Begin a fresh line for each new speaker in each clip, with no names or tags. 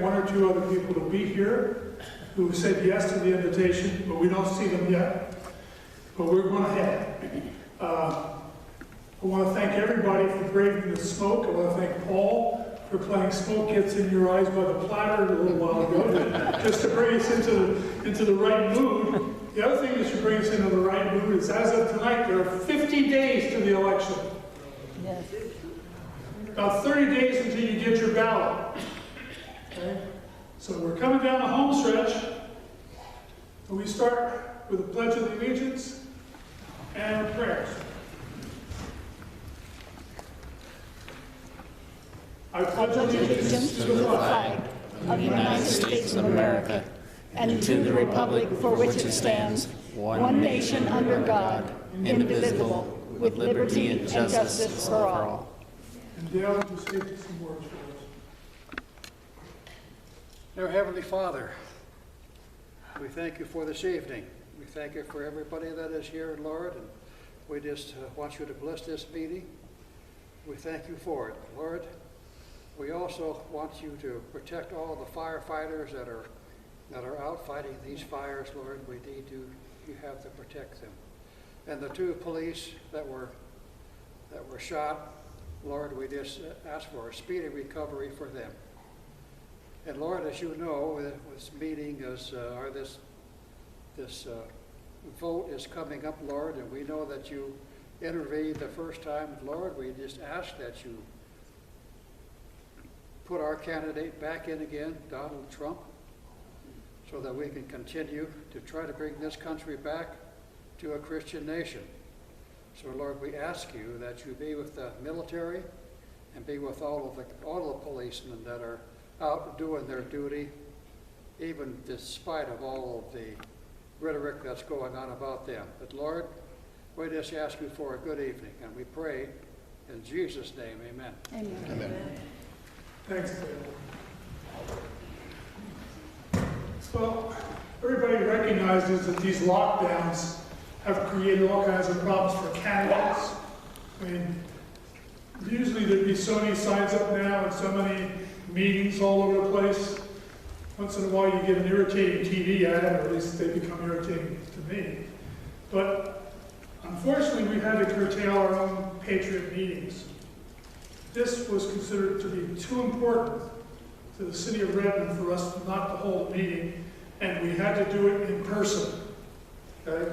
one or two other people to be here who said yes to the invitation, but we don't see them yet. But we're going ahead. I want to thank everybody for braving the smoke. I want to thank Paul for playing Smoke Gets in Your Eyes by the Platter a little while ago, just to bring us into the right mood. The other thing that should bring us into the right mood is, as of tonight, there are 50 days to the election.
Yes.
About 30 days until you get your ballot. Okay? So we're coming down the home stretch. And we start with a Pledge of Allegiance and prayers. I pledge
Allegiance to the flag of the United States of America and to the republic for which it stands, one nation under God, indivisible, with liberty and justice for all.
And Dale, just give us some words for us.
Dear Heavenly Father, we thank you for this evening. We thank you for everybody that is here, Lord, and we just want you to bless this meeting. We thank you for it, Lord. We also want you to protect all the firefighters that are out fighting these fires, Lord. We need you have to protect them. And the two police that were shot, Lord, we just ask for a speedy recovery for them. And Lord, as you know, this meeting is, or this vote is coming up, Lord, and we know that you intervened the first time, Lord. We just ask that you put our candidate back in again, Donald Trump, so that we can continue to try to bring this country back to a Christian nation. So Lord, we ask you that you be with the military and be with all the policemen that are out doing their duty, even despite of all of the rhetoric that's going on about them. But Lord, we just ask you for a good evening, and we pray in Jesus' name, amen.
Amen.
Amen.
Thanks, Dale. Well, everybody recognizes that these lockdowns have created all kinds of problems for candidates. I mean, usually there'd be so many signs up now and so many meetings all over the place. Once in a while you get an irritating TV ad, or at least they become irritating to me. But unfortunately, we had to curtail our own Patriot meetings. This was considered to be too important to the city of Redmond for us not to hold a meeting, and we had to do it in person. Okay?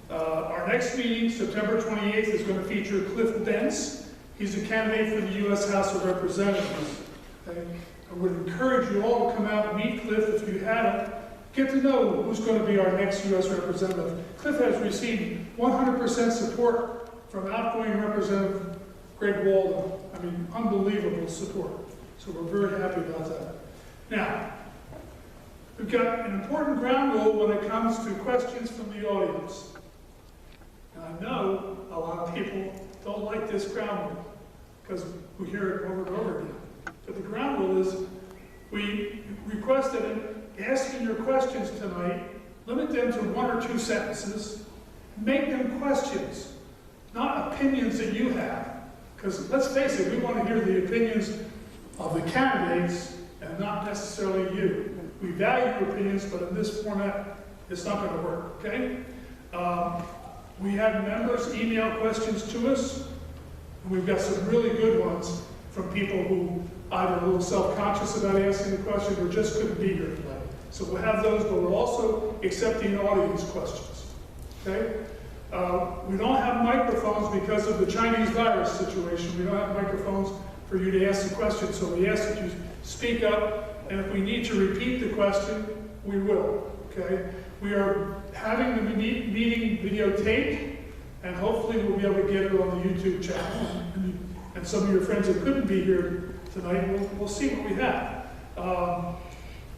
Our next meeting, September 28th, is going to feature Cliff Dents. He's a candidate for the U.S. House of Representatives. Okay? I would encourage you all to come out and meet Cliff if you haven't. Get to know who's going to be our next U.S. representative. Cliff has received 100% support from outgoing Representative Greg Walden. I mean, unbelievable support. So we're very happy about that. Now, we've got an important ground rule when it comes to questions from the audience. And I know a lot of people don't like this ground rule because we hear it over and over again. But the ground rule is we request that in asking your questions tonight, limit them to 1 or 2 sentences. Make them questions, not opinions that you have. Because let's face it, we want to hear the opinions of the candidates and not necessarily you. We value your opinions, but in this format, it's not going to work, okay? We had members email questions to us, and we've got some really good ones from people who either a little self-conscious about asking the question or just couldn't be here today. So we'll have those, but we're also accepting audience questions, okay? We don't have microphones because of the Chinese virus situation. We don't have microphones for you to ask the question, so we ask that you speak up, and if we need to repeat the question, we will, okay? We are having the meeting videotaped, and hopefully we'll be able to get it on the YouTube channel. And some of your friends that couldn't be here tonight, we'll see what we have. Now,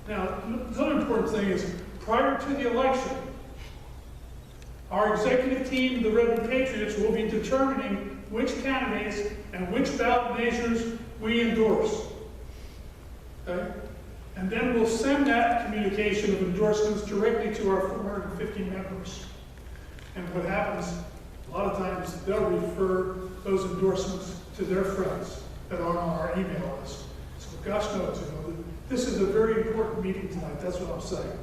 the other important thing is, prior to the election, our executive team, the Redmond Patriots, will be determining which candidates and which ballot measures we endorse. Okay? And then we'll send that communication of endorsements directly to our 450 members. And what happens, a lot of times, they'll refer those endorsements to their friends that are on our email list. So gosh knows, this is a very important meeting tonight, that's what I'm saying.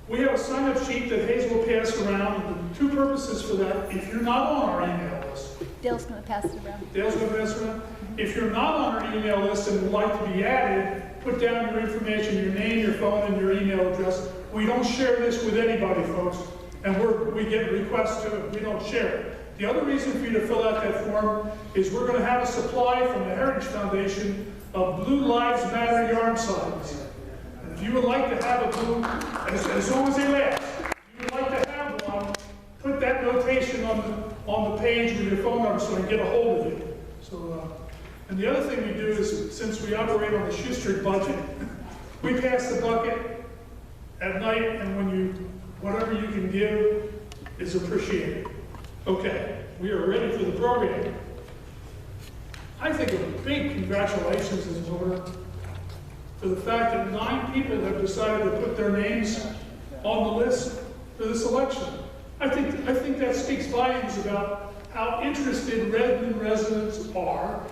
We have a sign-up sheet that Hazel will pass around, and the two purposes for that. If you're not on our email list,
Dale's going to pass it around.
Dale's going to pass around. If you're not on our email list and would like to be added, put down your information, your name, your phone, and your email address. We don't share this with anybody, folks, and we get requests to it. We don't share it. The other reason for you to fill out that form is we're going to have a supply from the Heritage Foundation of Blue Lives Matter yarn signs. If you would like to have a blue, as long as they last, if you would like to have one, put that notation on the page with your phone number so I can get a hold of you. So, and the other thing we do is, since we operate on the Schuster budget, we pass the bucket at night, and whatever you can give is appreciated. Okay, we are ready for the program. I think a big congratulations is in order for the fact that 9 people have decided to put their names on the list for this election. I think that speaks volumes about how interested Redmond residents are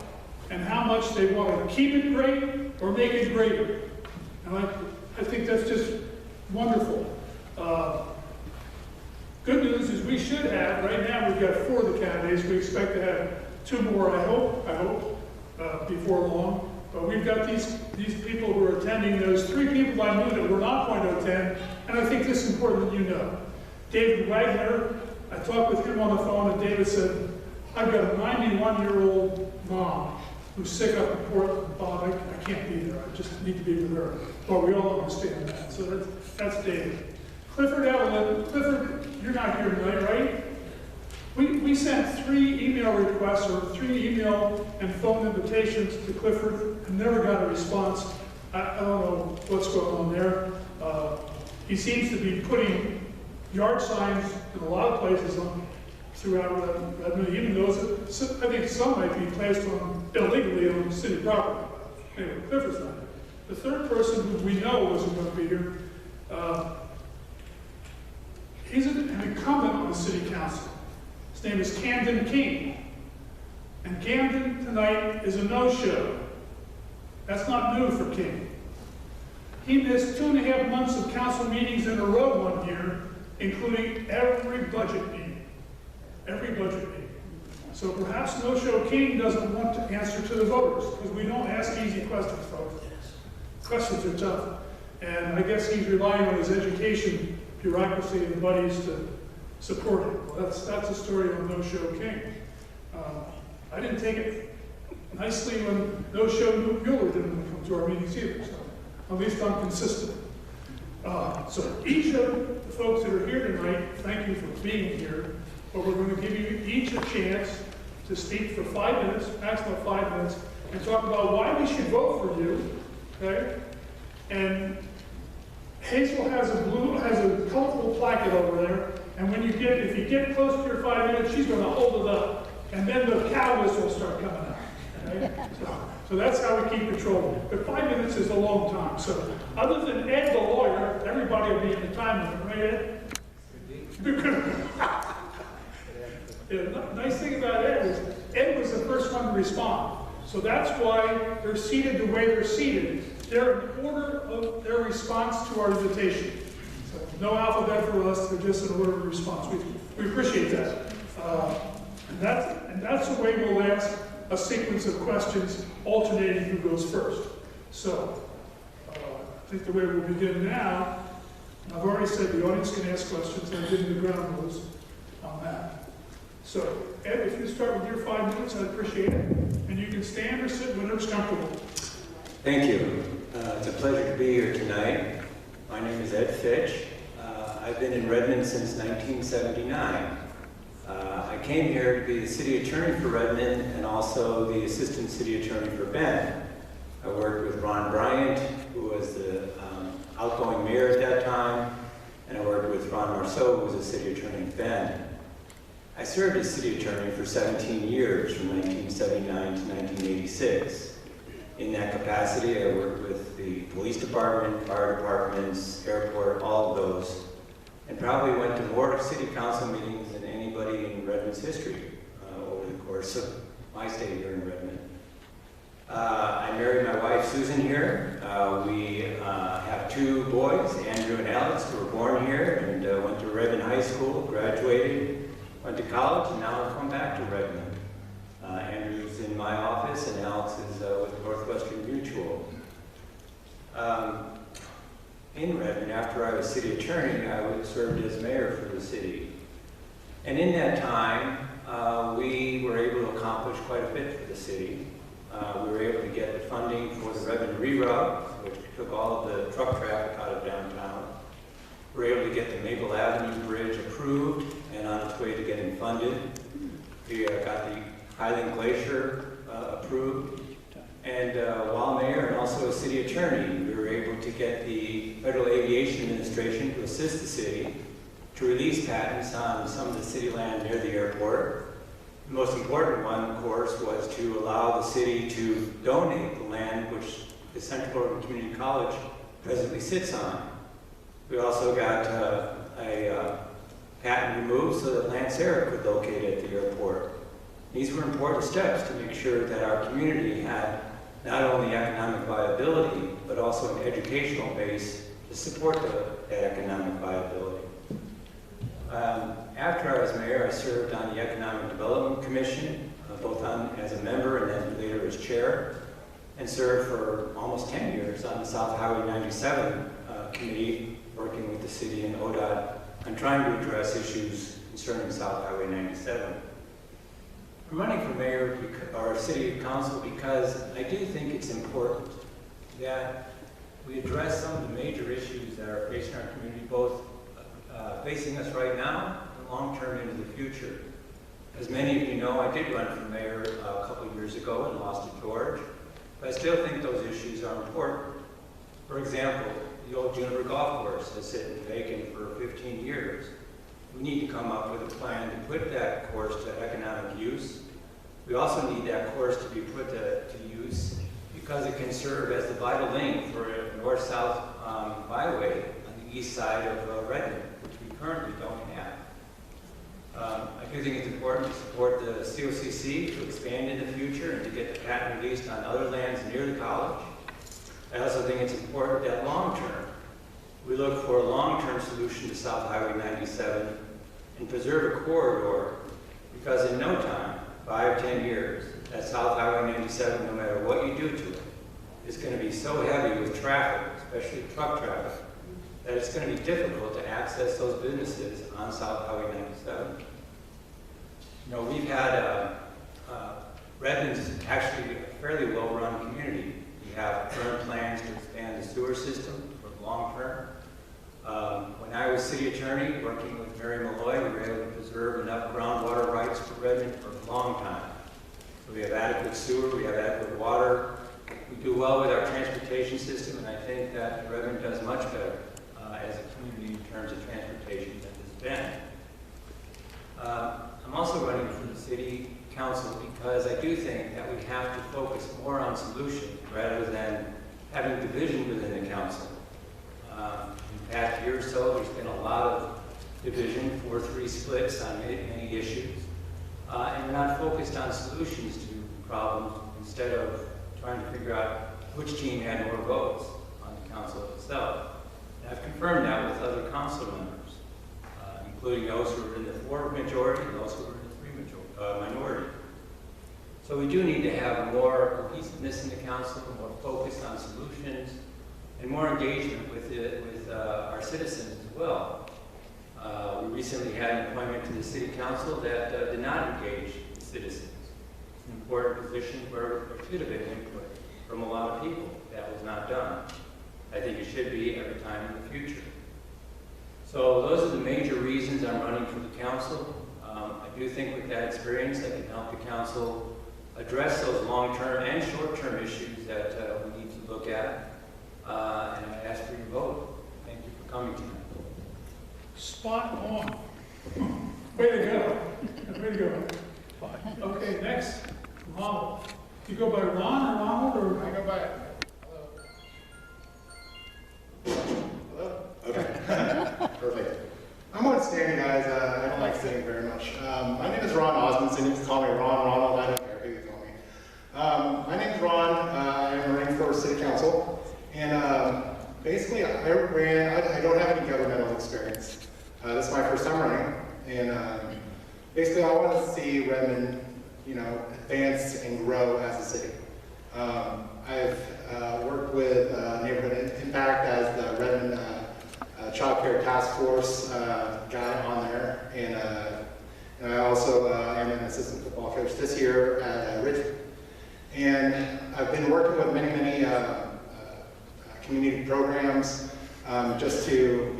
and how much they want to keep it great or make it greater. And I think that's just wonderful. Good news is we should have, right now we've got 4 of the candidates. We expect to have 2 more, I hope, before long. But we've got these people who are attending. There's 3 people I knew that were not going to attend, and I think this is important that you know. David Wagner, I talked with him on the phone, and David said, I've got a 91-year-old mom who's sick up in Portland. Bob, I can't be there. I just need to be with her. Well, we all understand that. So that's David. Clifford Evelyn. Clifford, you're not here tonight, right? We sent 3 email requests or 3 email and phone invitations to Clifford and never got a response. I don't know what's going on there. He seems to be putting yard signs in a lot of places throughout Redmond, even those that I think some might be placed on illegally on city property. Anyway, Clifford's not here. The third person who we know wasn't going to be here, he's an incumbent on the city council. His name is Camden King. And Camden tonight is a no-show. That's not new for King. He missed 2.5 months of council meetings in a row one year, including every budget meeting. Every budget meeting. So perhaps no-show King doesn't want to answer to the voters, because we don't ask easy questions, folks. Questions are tough. And I guess he's relying on his education, bureaucracy, and buddies to support it. Well, that's a story on No-Show King. I didn't take it nicely when No-Show Mueller didn't come to our meetings either, so at least I'm consistent. So each of the folks that are here tonight, thank you for being here, but we're going to give you each a chance to speak for 5 minutes, maximum 5 minutes, and talk about why we should vote for you, okay? And Hazel has a colorful placket over there, and if you get close to your 5 minutes, she's going to hold it up, and then the cow whistle will start coming out. Okay? So that's how we keep control. But 5 minutes is a long time. So other than Ed the lawyer, everybody will be in the time limit, right, Ed? Yeah, nice thing about Ed is Ed was the first one to respond. So that's why they're seated the way they're seated. They're in order of their response to our invitation. So no alphabet for us, they're just in order of response. We appreciate that. And that's the way we'll ask a sequence of questions alternating who goes first. So I think the way we'll begin now, I've already said the audience can ask questions, and I've given the ground rules on that. So, Ed, if you start with your 5 minutes, I'd appreciate it. And you can stand or sit whenever's comfortable.
Thank you. It's a pleasure to be here tonight. My name is Ed Fitch. I've been in Redmond since 1979. I came here to be the city attorney for Redmond and also the assistant city attorney for Bend. I worked with Ron Bryant, who was the outgoing mayor at that time, and I worked with Ron Marceau, who was the city attorney in Bend. I served as city attorney for 17 years, from 1979 to 1986. In that capacity, I worked with the police department, fire departments, airport, all of those, and probably went to more city council meetings than anybody in Redmond's history over the course of my stay here in Redmond. I married my wife Susan here. We have 2 boys, Andrew and Alex, who were born here and went to Redmond High School, graduated, went to college, and now have come back to Redmond. Andrew's in my office and Alex is with Northwestern Mutual. In Redmond, after I was city attorney, I served as mayor for the city. And in that time, we were able to accomplish quite a bit for the city. We were able to get the funding for the Redmond reroute, which took all of the truck traffic out of downtown. We were able to get the Maple Avenue Bridge approved and on its way to getting funded. We got the Highland Glacier approved. And while mayor and also a city attorney, we were able to get the Federal Aviation Administration to assist the city to release patents on some of the city land near the airport. The most important one, of course, was to allow the city to donate the land which the Central Oregon Community College presently sits on. We also got a patent removed so that Lancero could locate at the airport. These were important steps to make sure that our community had not only economic viability, but also an educational base to support that economic viability. After I was mayor, I served on the Economic Development Commission, both as a member and then later as chair, and served for almost 10 years on the South Highway 97 committee, working with the city and ODOT on trying to address issues concerning South Highway 97. I'm running for mayor or city council because I do think it's important that we address some of the major issues that are facing our community, both facing us right now and long-term into the future. As many of you know, I did run for mayor a couple of years ago and lost to George, but I still think those issues are important. For example, the old Juniper Golf Course has sitting vacant for 15 years. We need to come up with a plan to put that course to economic use. We also need that course to be put to use because it can serve as the vital link for a north-south byway on the east side of Redmond, which we currently don't have. I do think it's important to support the COCC to expand in the future and to get the patent released on other lands near the college. I also think it's important that long-term, we look for a long-term solution to South Highway 97 and preserve a corridor because in no time, 5, 10 years, that South Highway 97, no matter what you do to it, is going to be so heavy with traffic, especially truck traffic, that it's going to be difficult to access those businesses on South Highway 97. You know, we've had, Redmond's actually a fairly well-run community. We have current plans to expand the sewer system for the long term. When I was city attorney, working with Mary Malloy, we were able to preserve enough groundwater rights for Redmond for a long time. So we have adequate sewer, we have adequate water. We do well with our transportation system, and I think that Redmond does much better as a community in terms of transportation than it's been. I'm also running for the city council because I do think that we have to focus more on solutions rather than having division within the council. In the past year or so, there's been a lot of division, 4-3 splits on many issues, and we're not focused on solutions to problems instead of trying to figure out which team had more votes on the council itself. And I've confirmed that with other council members, including those who are in the 4 majority and those who are in the 3 minority. So we do need to have more cohesiveness in the council, more focus on solutions, and more engagement with our citizens as well. We recently had an appointment to the city council that did not engage the citizens. It's an important position where there should have been input from a lot of people. That was not done. I think it should be every time in the future. So those are the major reasons I'm running for the council. I do think with that experience I can help the council address those long-term and short-term issues that we need to look at. And I ask for your vote. Thank you for coming tonight.
Spot on. Way to go. Way to go. Okay, next, Ronald. Do you go by Ron or Ronald or?
I go by Hello. Hello? Okay. Perfect. I'm on standing, guys. I don't like sitting very much. My name is Ron Osmondson. You can call me Ron, Ronald. I don't care who you call me. My name is Ron. council. And basically, I don't have any governmental experience. This is my first time running. And basically, I want to see Redmond, advance and grow as a city. I've worked with Neighborhood Impact as the Redmond Child Care Task Force guy on there, and I also am an assistant football coach this year at Redmond. And I've been working with many community programs just to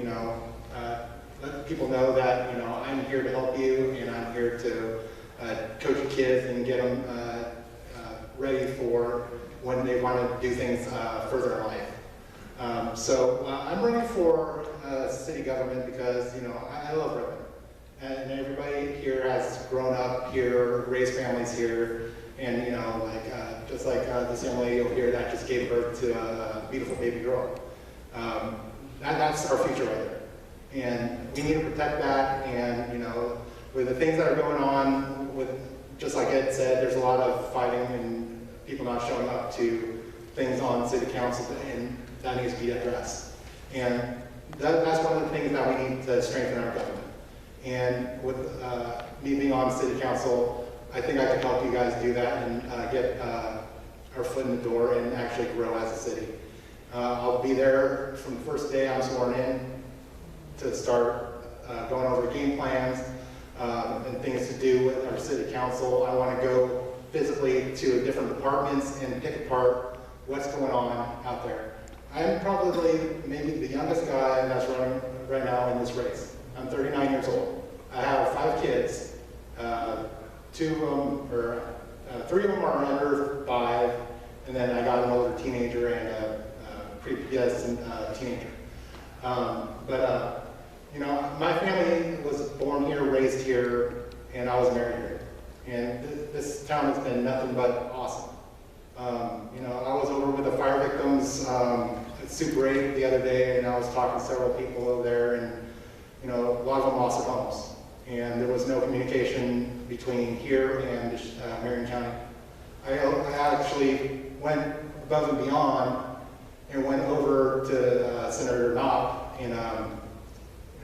let people know that I'm here to help you, and I'm here to coach the kids and get them ready for when they want to do things further in life. So I'm running for city government because I love Redmond, and everybody here has grown up here, raised families here, and just like this young lady over here that just gave birth to a beautiful baby girl. That's our future right there. And we need to protect that, and with the things that are going on, with just like Ed said, there's a lot of fighting and people not showing up to things on city council, and that needs to be addressed. And that's one of the things that we need to strengthen our government. And with me being on city council, I think I can help you guys do that and get our foot in the door and actually grow as a city. I'll be there from the first day I'm sworn in to start going over game plans and things to do with our city council. I want to go physically to different departments and pick apart what's going on out there. I'm probably maybe the youngest guy that's running right now in this race. I'm 39 years old. I have 5 kids. 3 of them are under 5, and then I got an older teenager and a prepubescent teenager. My family was born here, raised here, and I was married here. And this town has been nothing but awesome. I was over with the fire victims at Super 8 the other day, and I was talking to several people over there, and a lot of them lost their homes. And there was no communication between here and Marion County. I actually went above and beyond and went over to Senator Knopp and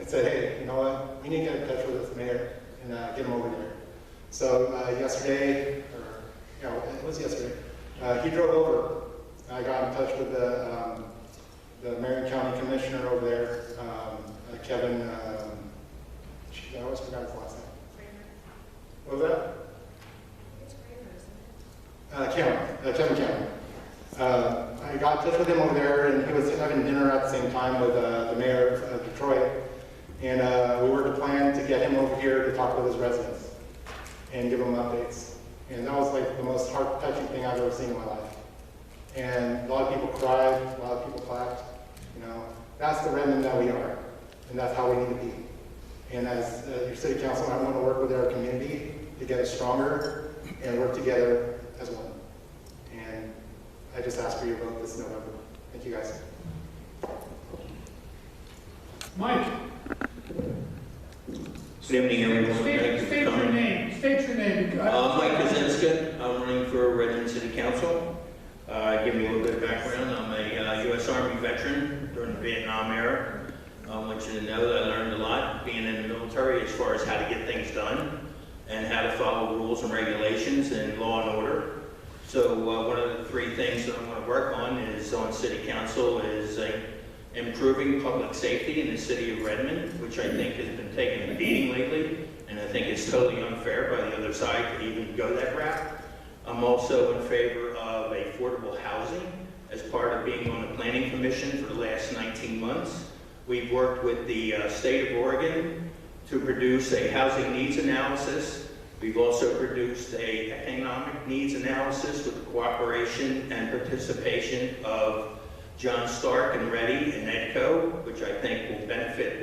said, hey, you know what, we need to get in touch with this mayor and get him over there. So yesterday, it was yesterday, he drove over. I got in touch with the Marion County Commissioner over there, Kevin, I always forgot his last name. What was that? Kevin Cameron. I got in touch with him over there, and he was having dinner at the same time with the mayor of Detroit. And we worked a plan to get him over here to talk with his residents and give them updates. And that was like the most heart-touching thing I've ever seen in my life. And a lot of people cried, a lot of people clapped. That's the Redmond that we are, and that's how we need to be. And as your city council, I want to work with our community to get us stronger and work together as one. And I just ask for your vote this November. Thank you, guys.
Mike,
Good evening, everyone. Thank you
state
for
your
coming.
name. State your name.
Mike Kaczynski. I'm running for Redmond City Council. Give me a little bit of background. I'm a U.S. Army veteran during the Vietnam era. I want you to know that I learned a lot being in the military as far as how to get things done and how to follow rules and regulations and law and order. So one of the 3 things that I want to work on is on City Council is improving public safety in the city of Redmond, which I think has been taking a beating lately, and I think it's totally unfair by the other side to even go that route. I'm also in favor of affordable housing as part of being on the Planning Commission for the last 19 months. We've worked with the state of Oregon to produce a housing needs analysis. We've also produced a economic needs analysis with the cooperation and participation of John Stark and Reddy and EDCO, which I think will benefit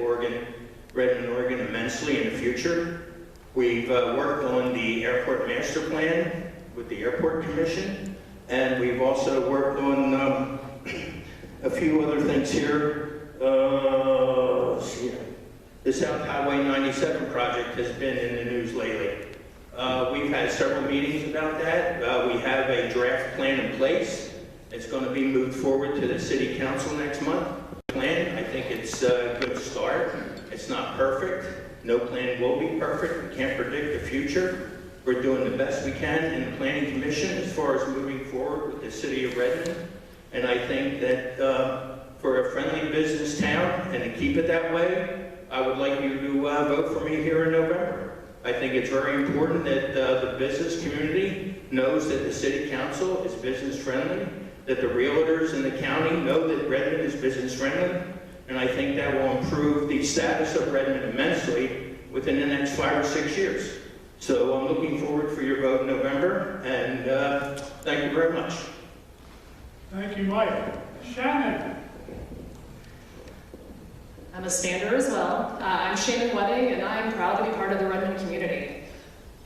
Redmond, Oregon immensely in the future. We've worked on the airport master plan with the Airport Commission, and we've also worked on a few other things here. The South Highway 97 project has been in the news lately. We've had several meetings about that. We have a draft plan in place. It's going to be moved forward to the city council next month. Plan, I think it's a good start. It's not perfect. No plan will be perfect. We can't predict the future. We're doing the best we can in the planning commission as far as moving forward with the city of Redmond. And I think that for a friendly business town, and to keep it that way, I would like you to vote for me here in November. I think it's very important that the business community knows that the city council is business friendly, that the realtors in the county know that Redmond is business friendly, and I think that will improve the status of Redmond immensely within the next 5 or 6 years. So I'm looking forward for your vote in November, and thank you very much.
Thank you, Mike. Shannon?
I'm a stander as well. I'm Shannon Wedding, and I'm proud to be part of the Redmond community.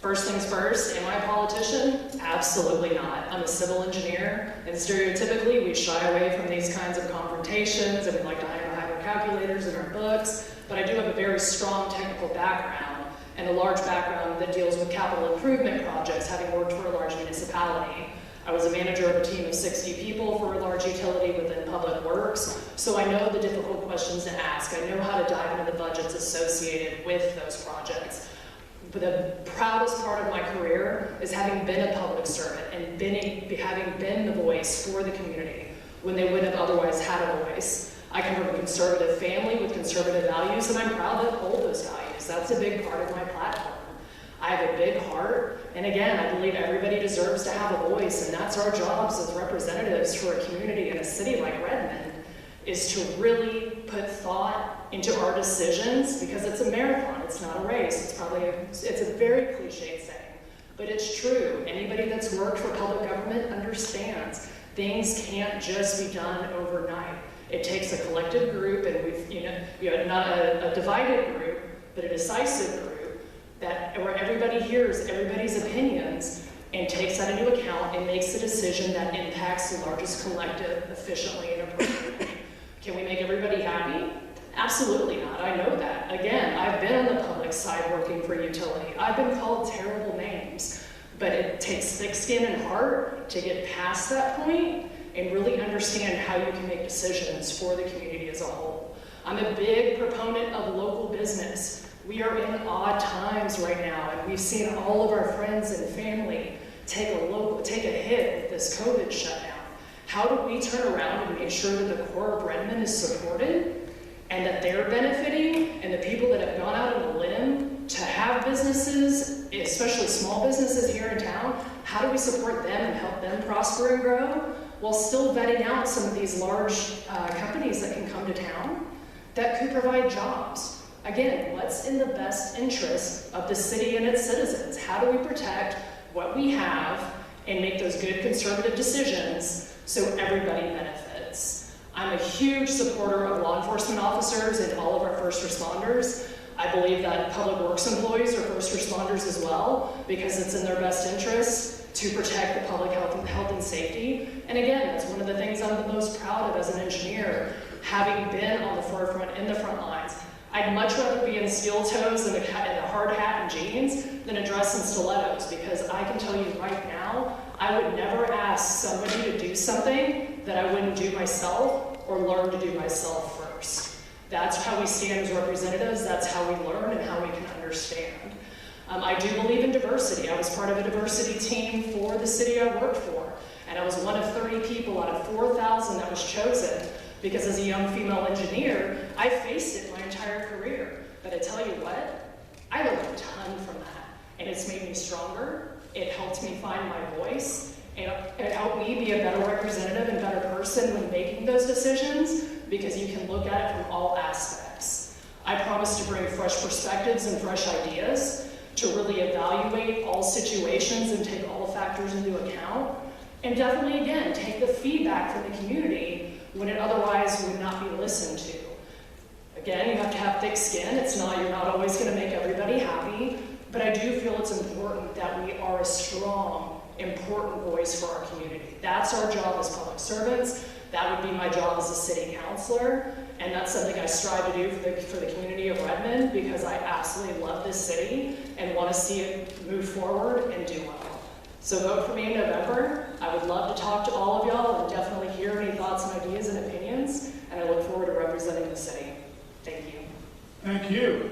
First things first, am I a politician? Absolutely not. I'm a civil engineer, and stereotypically we shy away from these kinds of confrontations, and we like to hide our calculators in our books, but I do have a very strong technical background and a large background that deals with capital improvement projects, having worked for a large municipality. I was a manager of a team of 60 people for a large utility within public works, so I know the difficult questions to ask. I know how to dive into the budgets associated with those projects. But the proudest part of my career is having been a public servant and having been the voice for the community when they wouldn't have otherwise had a voice. I come from a conservative family with conservative values, and I'm proud to uphold those values. That's a big part of my platform. I have a big heart, and again, I believe everybody deserves to have a voice, and that's our jobs as representatives for a community in a city like Redmond, is to really put thought into our decisions, because it's a marathon, it's not a race. It's a very cliched saying, but it's true. Anybody that's worked for public government understands things can't just be done overnight. It takes a collective group, and not a divided group, but a decisive group, where everybody hears everybody's opinions and takes that into account and makes a decision that impacts the largest collective efficiently and appropriately. Can we make everybody happy? Absolutely not. I know that. Again, I've been on the public side working for utility. I've been called terrible names, but it takes thick skin and heart to get past that point and really understand how you can make decisions for the community as a whole. I'm a big proponent of local business. We are in odd times right now, and we've seen all of our friends and family take a hit with this COVID shutdown. How do we turn around and make sure that the core of Redmond is supported and that they're benefiting, and the people that have gone out on a limb to have businesses, especially small businesses here in town, how do we support them and help them prosper and grow while still vetting out some of these large companies that can come to town that could provide jobs? Again, what's in the best interest of the city and its citizens? How do we protect what we have and make those good conservative decisions so everybody benefits? I'm a huge supporter of law enforcement officers and all of our first responders. I believe that public works employees are first responders as well, because it's in their best interest to protect the public health and safety. And again, that's one of the things I'm the most proud of as an engineer, having been on the forefront, in the front lines. I'd much rather be in steel toes and a hard hat and jeans than a dress and stilettos, because I can tell you right now, I would never ask somebody to do something that I wouldn't do myself or learn to do myself first. That's how we stand as representatives, that's how we learn and how we can understand. I do believe in diversity. I was part of a diversity team for the city I worked for, and I was one of 30 people out of 4,000 that was chosen, because as a young female engineer, I faced it my entire career. But I tell you what, I learned a ton from that, and it's made me stronger. It helped me find my voice, and it helped me be a better representative and better person when making those decisions, because you can look at it from all aspects. I promise to bring fresh perspectives and fresh ideas to really evaluate all situations and take all the factors into account, and definitely, again, take the feedback from the community when it otherwise would not be listened to. Again, you have to have thick skin. You're not always going to make everybody happy, but I do feel it's important that we are a strong, important voice for our community. That's our job as public servants. That would be my job as a city councilor, and that's something I strive to do for the community of Redmond, because I absolutely love this city and want to see it move forward and do well. So vote for me in November. I would love to talk to all of y'all and definitely hear any thoughts and ideas and opinions, and I look forward to representing the city. Thank you.
Thank you.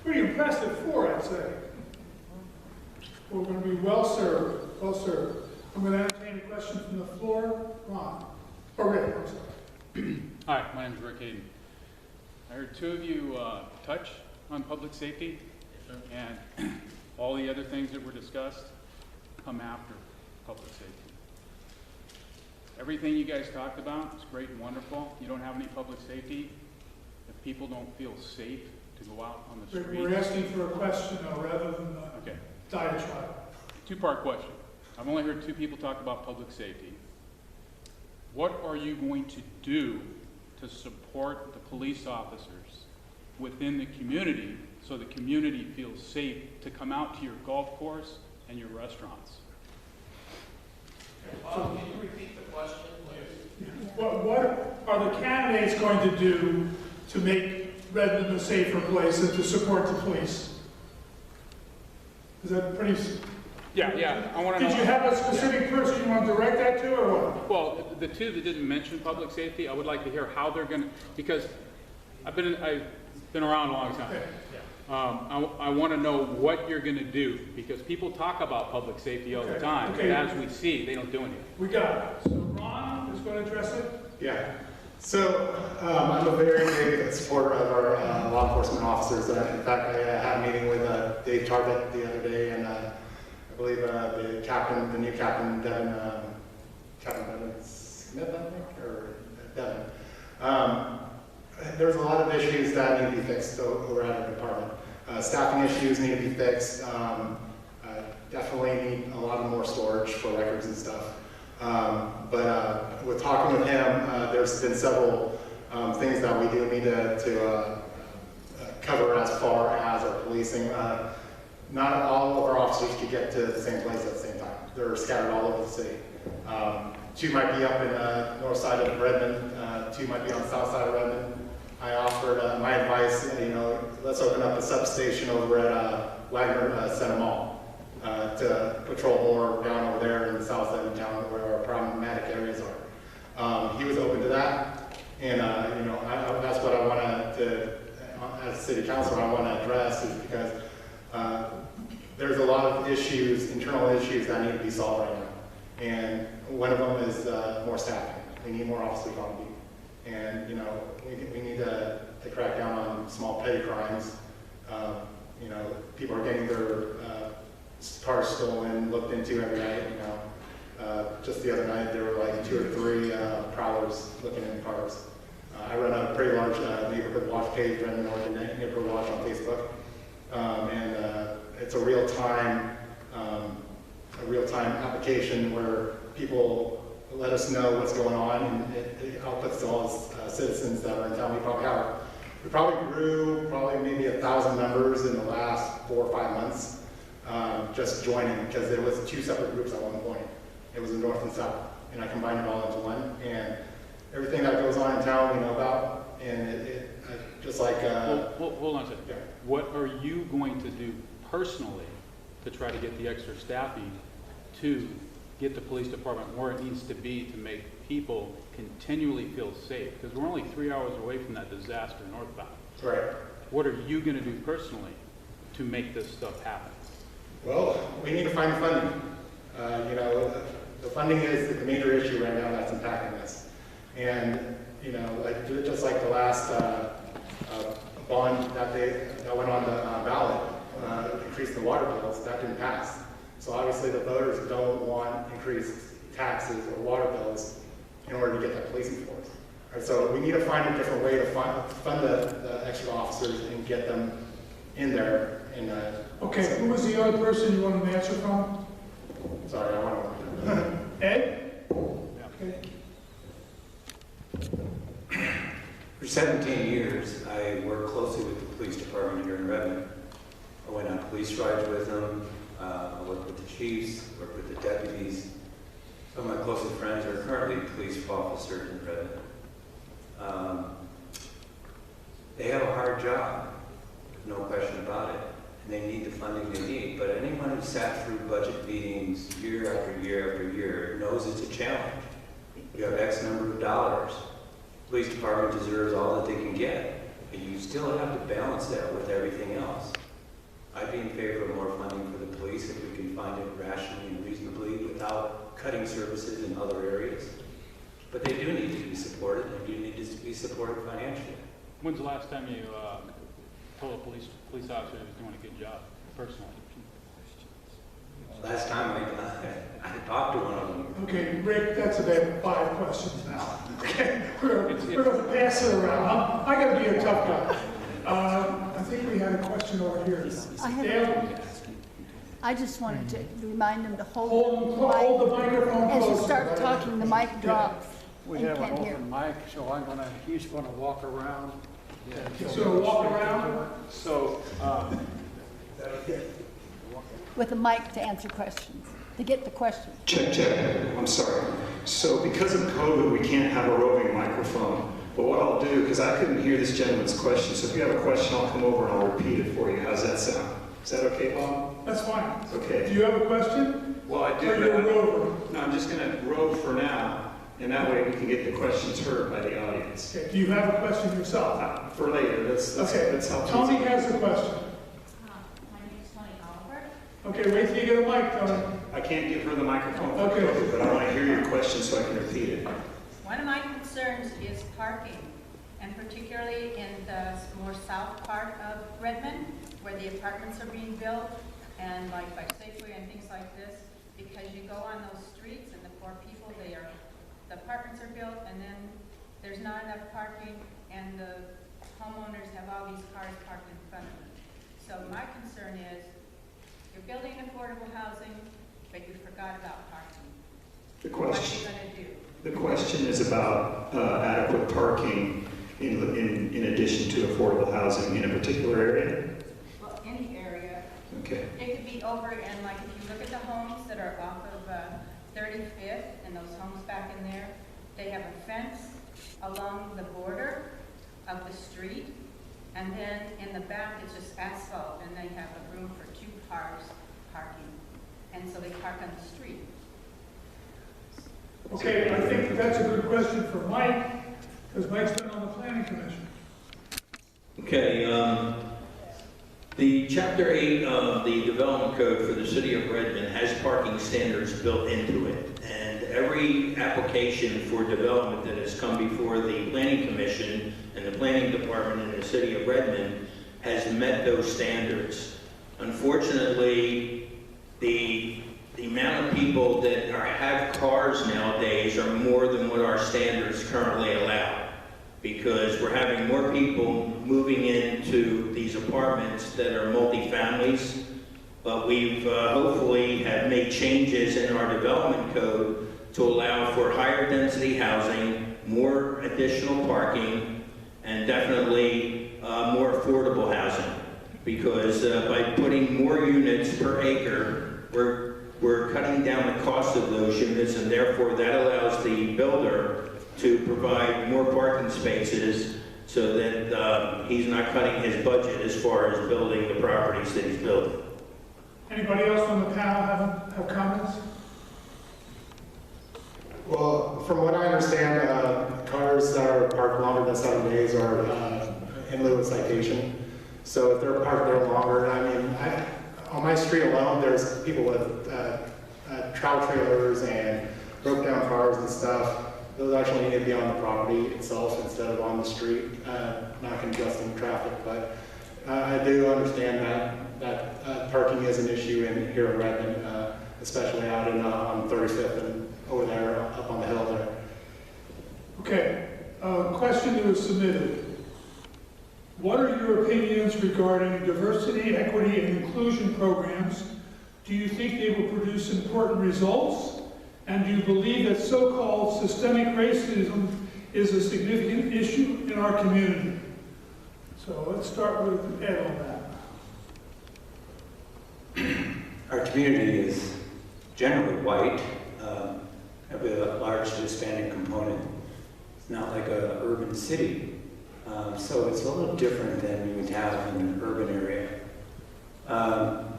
Pretty impressive four, I'd say. We're going to be well served, well served. I'm going to entertain a question from the floor. Ron. Or Rick, I'm sorry.
Hi, my name is Rick Hayden. I heard two of you touch on public safety, and all the other things that were discussed come after public safety. Everything you guys talked about is great and wonderful. You don't have any public safety. If people don't feel safe to go out on the
Rick,
street.
we're asking for a question now rather than
Okay,
a diatribe.
two-part question. I've only heard two people talk about public safety. What are you going to do to support the police officers within the community so the community feels safe to come out to your golf course and your restaurants?
Bob, can you repeat the question, please?
What are the candidates going to do to make Redmond a safer place and to support the police? Is that pretty...
Yeah, I want to know.
Did you have a specific person you want to direct that to, or what?
Well, the two that didn't mention public safety, I would like to hear how they're going to, because I've been around a long time. I want to know what you're going to do, because people talk about public safety all the time, but as we see, they don't do anything.
We got it. So Ron is going to address it?
Yeah. So I'm a very big supporter of our law enforcement officers. In fact, I had a meeting with Dave Tarbett the other day, and I believe the new captain, Devin Smith, I think, or Devin. There's a lot of issues that need to be fixed over at our department. Staffing issues need to be fixed. Definitely need a lot of more storage for records and stuff. But with talking with him, there's been several things that we do need to cover as far as our policing. Not all of our officers could get to the same place at the same time. They're scattered all over the city. Two might be up in the north side of Redmond, two might be on the south side of Redmond. I offered my advice, let's open up a substation over at Wagner Center Mall to patrol more down over there in the south side of town where our problematic areas are. He was open to that, and that's what I wanted to, as a city councilor, I want to address is because there's a lot of issues, internal issues that need to be solved right now. And one of them is more staffing. We need more officers on beat. And, we need to crack down on small petty crimes. People are getting their cars stolen, looked into every night, just the other night, there were like 2 or 3 prowlers looking in cars. I run a pretty large neighborhood watch page, Redmond Oregon Neighborhood Watch on Facebook. It's a real-time application where people let us know what's going on, and it outputs to all citizens that are in town. We probably grew maybe 1,000 members in the last 4 or 5 months, just joining, because there was 2 separate groups at one point. It was the north and south, and I combined it all into one. And everything that goes on in town we know about, and just like...
hold on a second.
Yeah.
What are you going to do personally to try to get the extra staffing to get the police department where it needs to be to make people continually feel safe? Because we're only 3 hours away from that disaster northbound.
Right.
What are you going to do personally to make this stuff happen?
Well, we need to find the funding. The funding is the major issue right now that's impacting us. And, just like the last bond that went on the ballot, increased the water bills, that didn't pass. So obviously the voters don't want increased taxes or water bills in order to get that policing force. Right, so we need to find a different way to fund the extra officers and get them in there.
Okay, who was the other person you wanted an answer from?
Sorry, I want to...
Ed?
Yeah.
Okay.
For 17 years, I worked closely with the police department here in Redmond. I went on police rides with them. I worked with the chiefs, worked with the deputies. Some of my closest friends are currently police officers in Redmond. They have a hard job. no question about it. And they need the funding they need. But anyone who sat through budget meetings year after year after year knows it's a challenge. You have X number of dollars. Police department deserves all that they can get. But you still have to balance that with everything else. I'd be in favor of more funding for the police if we can find it rationally and reasonably without cutting services in other areas. But they do need to be supported. They do need to be supported financially.
When's the last time you told a police officer he was doing a good job, personally?
Last time I talked to one of them.
Okay, Rick, that's about 5 questions now. Okay, we're going to pass it around. I got to be a tough guy. I think we had a question over here. Dale?
I just wanted to remind them to
Hold the microphone
As you
closer.
start talking, the mic drops
We
and
have an
can't hear.
open mic, so he's gonna walk around.
So walk around.
So,
With a mic to answer questions, to get the questions.
Check, check. I'm sorry. So because of COVID, we can't have a roving microphone. But what I'll do, because I couldn't hear this gentleman's question, so if you have a question, I'll come over and I'll repeat it for you. How's that sound? Is that okay, Bob?
That's fine.
Okay.
Do you have a question?
Well, I do.
Or you're a rover?
No, I'm just going to rove for now, and that way we can get the questions heard by the audience.
Okay. Do you have a question yourself?
For later. That's how
Tony has a question.
My name is Tony Oliver.
Okay, wait till you get a mic, Tony.
I can't give her the microphone,
Okay.
but I want to hear your question so I can repeat it.
One of my concerns is parking, and particularly in the more south part of Redmond, where the apartments are being built, and like by Safeway and things like this, because you go on those streets and the poor people, the apartments are built, and then there's not enough parking, and the homeowners have all these cars parked in front of them. So my concern is, you're building affordable housing, but you forgot about parking.
The
What are
question.
you gonna do?
The question is about adequate parking in addition to affordable housing in a particular area?
Well, any area.
Okay.
It could be over, and like if you look at the homes that are off of 35th, and those homes back in there, they have a fence along the border of the street, and then in the back it's just asphalt, and they have a room for 2 cars parking, and so they park on the street.
Okay, I think that's a good question for Mike, because Mike's been on the planning commission.
Okay, the Chapter 8 of the Development Code for the City of Redmond has parking standards built into it. And every application for development that has come before the Planning Commission and the Planning Department in the City of Redmond has met those standards. Unfortunately, the amount of people that have cars nowadays are more than what our standards currently allow, because we're having more people moving into these apartments that are multi-families, but we've hopefully have made changes in our development code to allow for higher density housing, more additional parking, and definitely more affordable housing, because by putting more units per acre, we're cutting down the cost of those units, and therefore that allows the builder to provide more parking spaces so that he's not cutting his budget as far as building the properties that he's building.
Anybody else on the panel have comments?
Well, from what I understand, cars that are parked longer than 7 days are in lieu of citation. So if they're parked there longer, I mean, on my street alone, there's people with travel trailers and broke down cars and stuff. Those actually need to be on the property itself instead of on the street, not congesting traffic. But I do understand that parking is an issue here in Redmond, especially out on 35th and over there, up on the hill there.
Okay, a question that was submitted. What are your opinions regarding diversity, equity, and inclusion programs? Do you think they will produce important results? And do you believe that so-called systemic racism is a significant issue in our community? So let's start with Ed on that.
Our community is generally white, with a large Hispanic component. It's not like an urban city. So it's a little different than you would have in an urban area.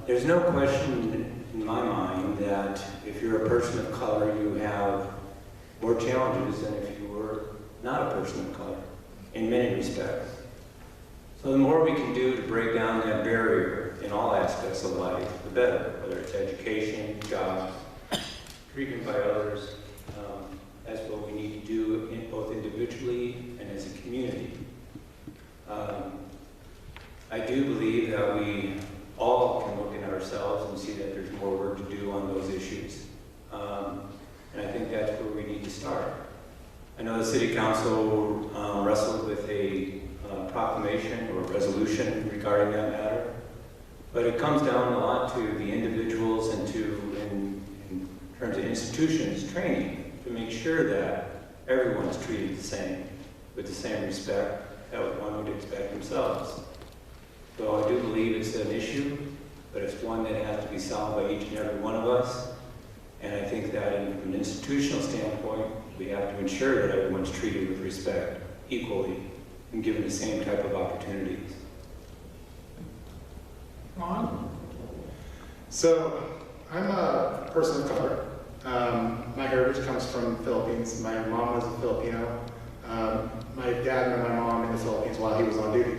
There's no question in my mind that if you're a person of color, you have more challenges than if you were not a person of color, in many respects. So the more we can do to break down that barrier in all aspects of life, the better, whether it's education, jobs, treatment by others. That's what we need to do both individually and as a community. I do believe that we all can look at ourselves and see that there's more work to do on those issues. And I think that's where we need to start. I know the City Council wrestled with a proclamation or resolution regarding that matter, but it comes down a lot to the individuals and in terms of institutions training to make sure that everyone's treated the same, with the same respect that one would expect themselves. So I do believe it's an issue, but it's one that has to be solved by each and every one of us. And I think that from an institutional standpoint, we have to ensure that everyone's treated with respect equally and given the same type of opportunities.
Ron?
So, I'm a person of color. My heritage comes from the Philippines. My mom was a Filipino. My dad met my mom in the Philippines while he was on duty.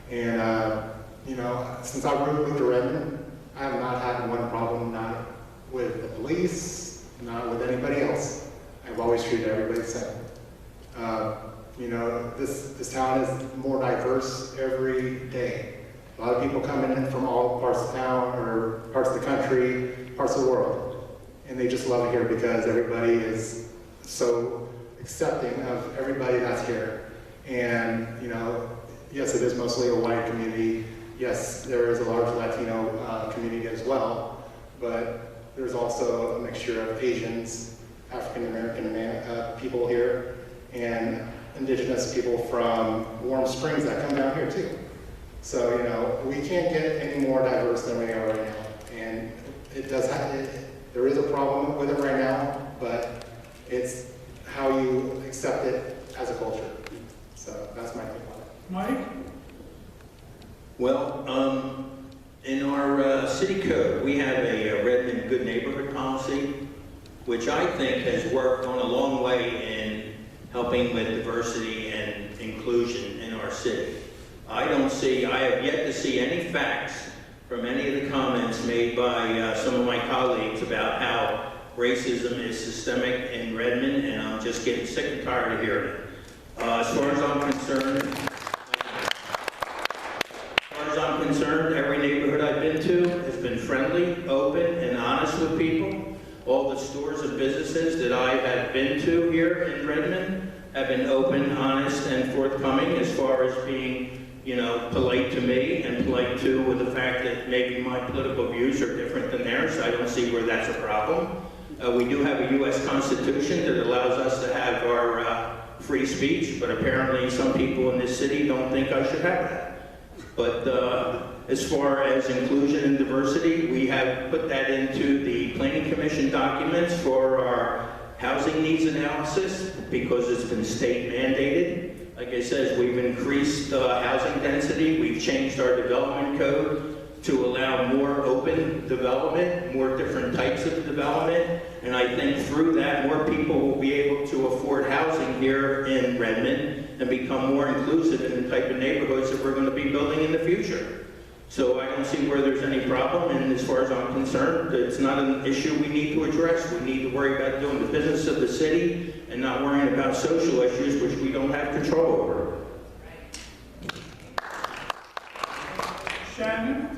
And, you know, since I moved to Redmond, I have not had one problem, not with the police, not with anybody else. I've always treated everybody the same. You know, this town is more diverse every day. A lot of people come in from all parts of town or parts of the country, parts of the world. And they just love it here because everybody is so accepting of everybody that's here. And, you know, yes, it is mostly a white community. Yes, there is a large Latino community as well, but there's also a mixture of Asians, African American people here, and indigenous people from Warm Springs that come down here too. So, you know, we can't get any more diverse than we are right now. And it does have, there is a problem with it right now, but it's how you accept it as a culture. So that's my take on it.
Mike?
Well, in our city code, we have a Redmond Good Neighborhood policy, which I think has worked on a long way in helping with diversity and inclusion in our city. I have yet to see any facts from any of the comments made by some of my colleagues about how racism is systemic in Redmond, and I'm just getting sick and tired of hearing it. As far as I'm concerned, every neighborhood I've been to has been friendly, open, and honest with people. All the stores and businesses that I have been to here in Redmond have been open, honest, and forthcoming as far as being, you know, polite to me and polite too with the fact that maybe my political views are different than theirs. I don't see where that's a problem. We do have a U.S. Constitution that allows us to have our free speech, but apparently some people in this city don't think I should have that. But as far as inclusion and diversity, we have put that into the Planning Commission documents for our housing needs analysis because it's been state mandated. Like I said, we've increased housing density, we've changed our development code to allow more open development, more different types of development, and I think through that, more people will be able to afford housing here in Redmond and become more inclusive in the type of neighborhoods that we're going to be building in the future. So I don't see where there's any problem, and as far as I'm concerned, it's not an issue we need to address. We need to worry about doing the business of the city and not worrying about social issues which we don't have control over.
Shannon?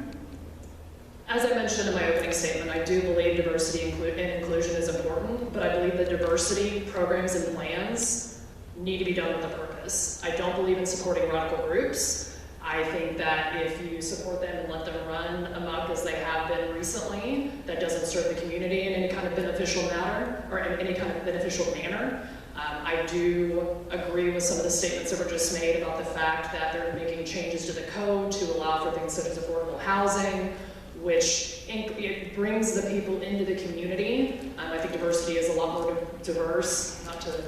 As I mentioned in my opening statement, I do believe diversity and inclusion is important, but I believe that diversity programs and plans need to be done with a purpose. I don't believe in supporting radical groups. I think that if you support them and let them run amok as they have been recently, that doesn't serve the community in any kind of beneficial manner, or in any kind of beneficial manner. I do agree with some of the statements that were just made about the fact that they're making changes to the code to allow for things such as affordable housing, which it brings the people into the community. I think diversity is a lot more diverse, not to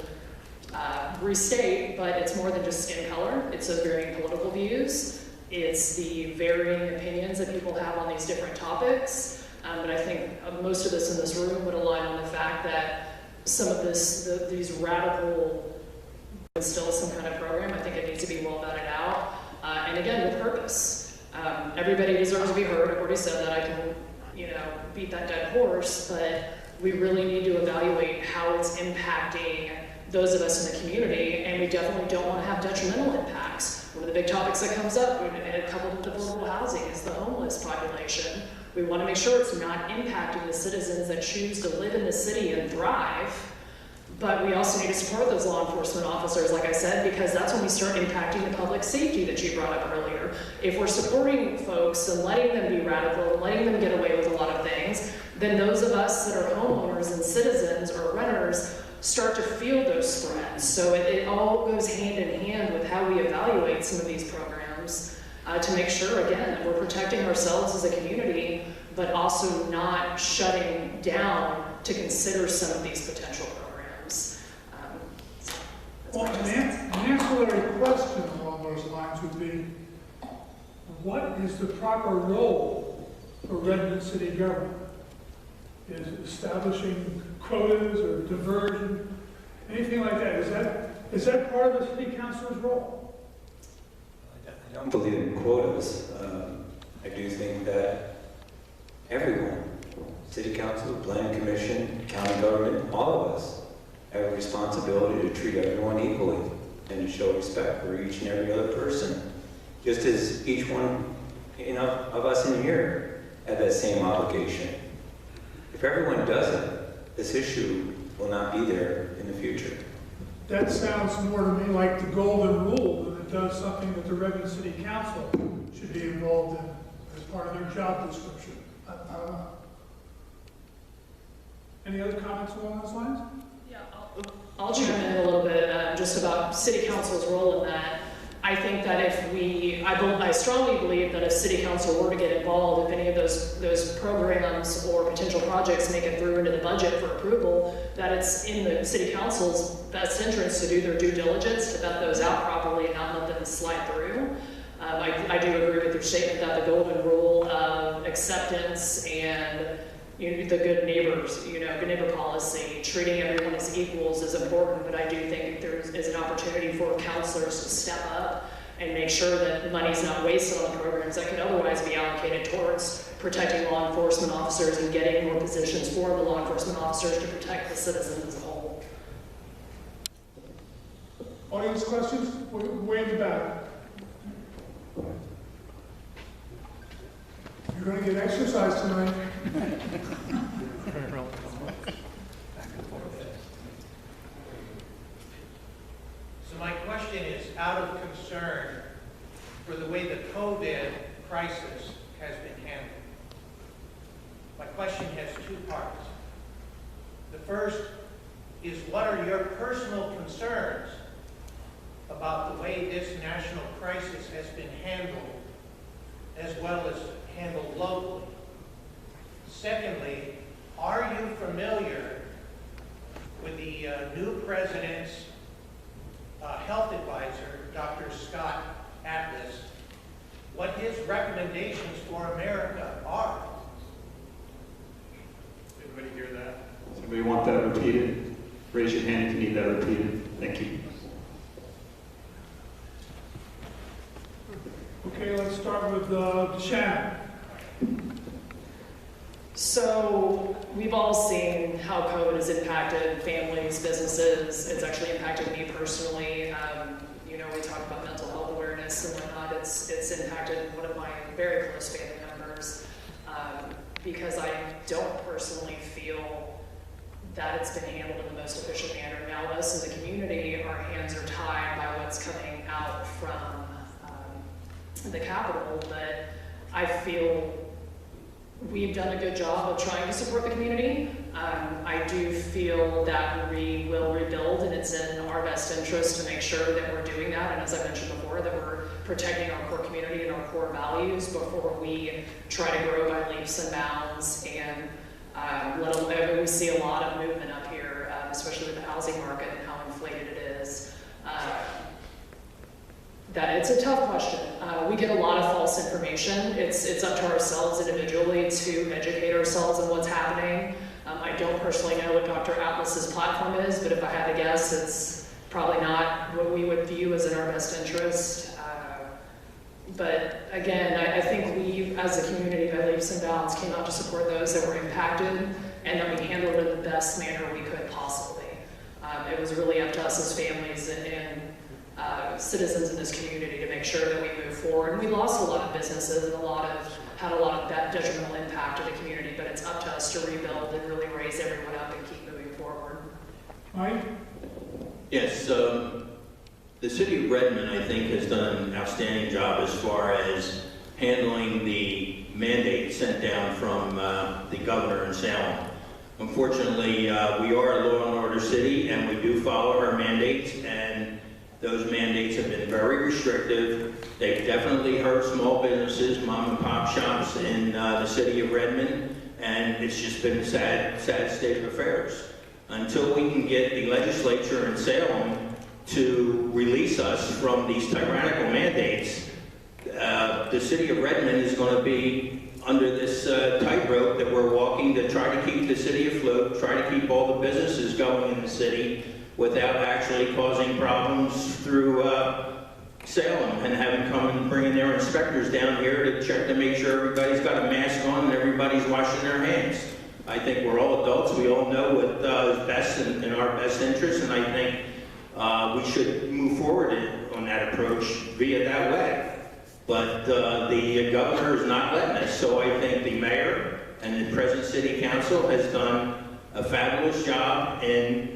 restate, but it's more than just skin color. It's those varying political views. It's the varying opinions that people have on these different topics. But I think most of us in this room would align on the fact that some of these radical, still some kind of program. I think it needs to be well vetted out. And again, with purpose. Everybody deserves to be heard. I've already said that. I can, beat that dead horse, but we really need to evaluate how it's impacting those of us in the community, and we definitely don't want to have detrimental impacts. One of the big topics that comes up, and coupled with affordable housing, is the homeless population. We want to make sure it's not impacting the citizens that choose to live in the city and thrive, but we also need to support those law enforcement officers, like I said, because that's when we start impacting the public safety that you brought up earlier. If we're supporting folks and letting them be radical and letting them get away with a lot of things, then those of us that are homeowners and citizens or renters start to feel those threats. So it all goes hand in hand with how we evaluate some of these programs to make sure, again, that we're protecting ourselves as a community, but also not shutting down to consider some of these potential programs.
Well, an ancillary question along those lines would be, what is the proper role for Redmond city government? Is it establishing quotas or diversion, anything like that? Is that part of the city councilor's role?
I don't believe in quotas. I do think that everyone, city council, planning commission, county government, all of us have a responsibility to treat everyone equally and to show respect for each and every other person. Just as each one of us in here have that same obligation. If everyone does it, this issue will not be there in the future.
That sounds more to me like the golden rule than it does something that the Redmond City Council should be involved in as part of their job description. I don't know. Any other comments along those lines?
Yeah, I'll chime in a little bit just about city council's role in that. I think that I strongly believe that if city council were to get involved, if any of those programs or potential projects make it through into the budget for approval, that it's in the city council's best interest to do their due diligence, to vet those out properly and not let them slide through. I do agree with your statement that the golden rule of acceptance and the good neighbors, good neighbor policy, treating everyone as equals is important, but I do think there is an opportunity for counselors to step up and make sure that money's not wasted on the programs that could otherwise be allocated towards protecting law enforcement officers and getting more positions for the law enforcement officers to protect the citizens as a whole.
Audience questions? Way in the back. You're going to get exercise tonight.
So my question is, out of concern for the way the COVID crisis has been handled, my question has two parts. The first is, what are your personal concerns about the way this national crisis has been handled, as well as handled locally? Secondly, are you familiar with the new president's health advisor, Dr. Scott Atlas, what his recommendations for America are? Everybody hear that?
Does anybody want that repeated? Raise your hand if you need that repeated. Thank you.
Okay, let's start with Shannon.
So we've all seen how COVID has impacted families, businesses. It's actually impacted me personally. We talk about mental health awareness and whatnot. It's impacted one of my very close family members because I don't personally feel that it's been handled in the most efficient manner. Now, us as a community, our hands are tied by what's coming out from the Capitol, but I feel we've done a good job of trying to support the community. I do feel that we will rebuild, and it's in our best interest to make sure that we're doing that, and as I mentioned before, that we're protecting our core community and our core values before we try to grow by leaps and bounds. And we see a lot of movement up here, especially with the housing market and how inflated it is. That it's a tough question. We get a lot of false information. It's up to ourselves individually to educate ourselves on what's happening. I don't personally know what Dr. Atlas's platform is, but if I had to guess, it's probably not what we would view as in our best interest. But again, I think we, as a community by leaps and bounds, came out to support those that were impacted, and that we handled it in the best manner we could possibly. It was really up to us as families and citizens in this community to make sure that we move forward. And we lost a lot of businesses and had a lot of that detrimental impact to the community, but it's up to us to rebuild and really raise everyone up and keep moving forward.
Mike?
Yes, the city of Redmond, I think, has done an outstanding job as far as handling the mandate sent down from the governor in Salem. Unfortunately, we are a law and order city, and we do follow our mandates, and those mandates have been very restrictive. They've definitely hurt small businesses, mom and pop shops in the city of Redmond, and it's just been a sad state of affairs. Until we can get the legislature in Salem to release us from these tyrannical mandates, the city of Redmond is going to be under this tightrope that we're walking to try to keep the city afloat, try to keep all the businesses going in the city without actually causing problems through Salem and having come and bringing their inspectors down here to check to make sure everybody's got a mask on and everybody's washing their hands. I think we're all adults. We all know what is best in our best interest, and I think we should move forward on that approach via that way. But the governor is not letting us, so I think the mayor and the present city council has done a fabulous job in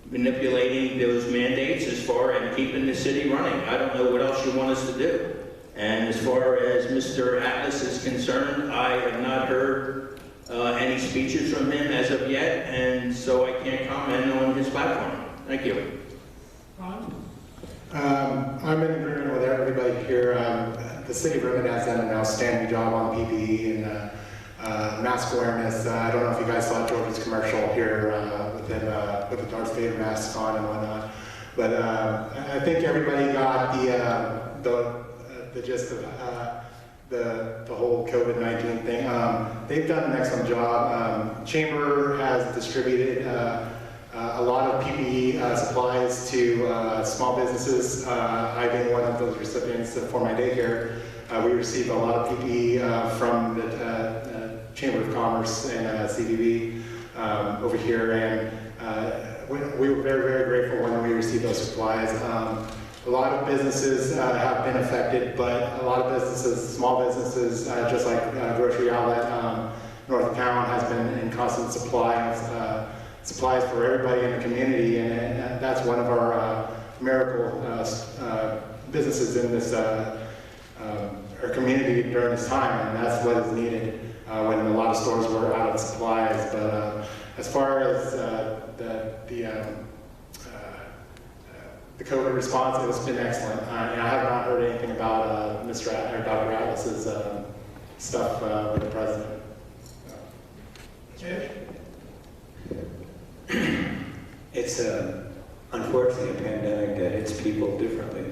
manipulating those mandates as far as keeping the city running. I don't know what else you want us to do. And as far as Mr. Atlas is concerned, I have not heard any speeches from him as of yet, and so I can't comment on his platform. Thank you.
I'm in agreement with everybody here. The city of Redmond has done an outstanding job on PPE and mask awareness. I don't know if you guys saw George's commercial here with him with the Darth Vader masks on and whatnot. But I think everybody got the gist of the whole COVID-19 thing. They've done an excellent job. Chamber has distributed a lot of PPE supplies to small businesses. I being one of those recipients for my daycare. We received a lot of PPE from the Chamber of Commerce and CVB over here, and we were very, very grateful when we received those supplies. A lot of businesses have been affected, but a lot of businesses, small businesses, just like Grocery Outlet, north of town, has been in constant supply of supplies for everybody in the community, and that's one of our miracle businesses in this our community during this time, and that's what is needed when a lot of stores were out of supplies. But as far as the COVID response, it's been excellent. And I have not heard anything about Dr. Atlas's stuff with the president.
It's unfortunately a pandemic that hits people differently.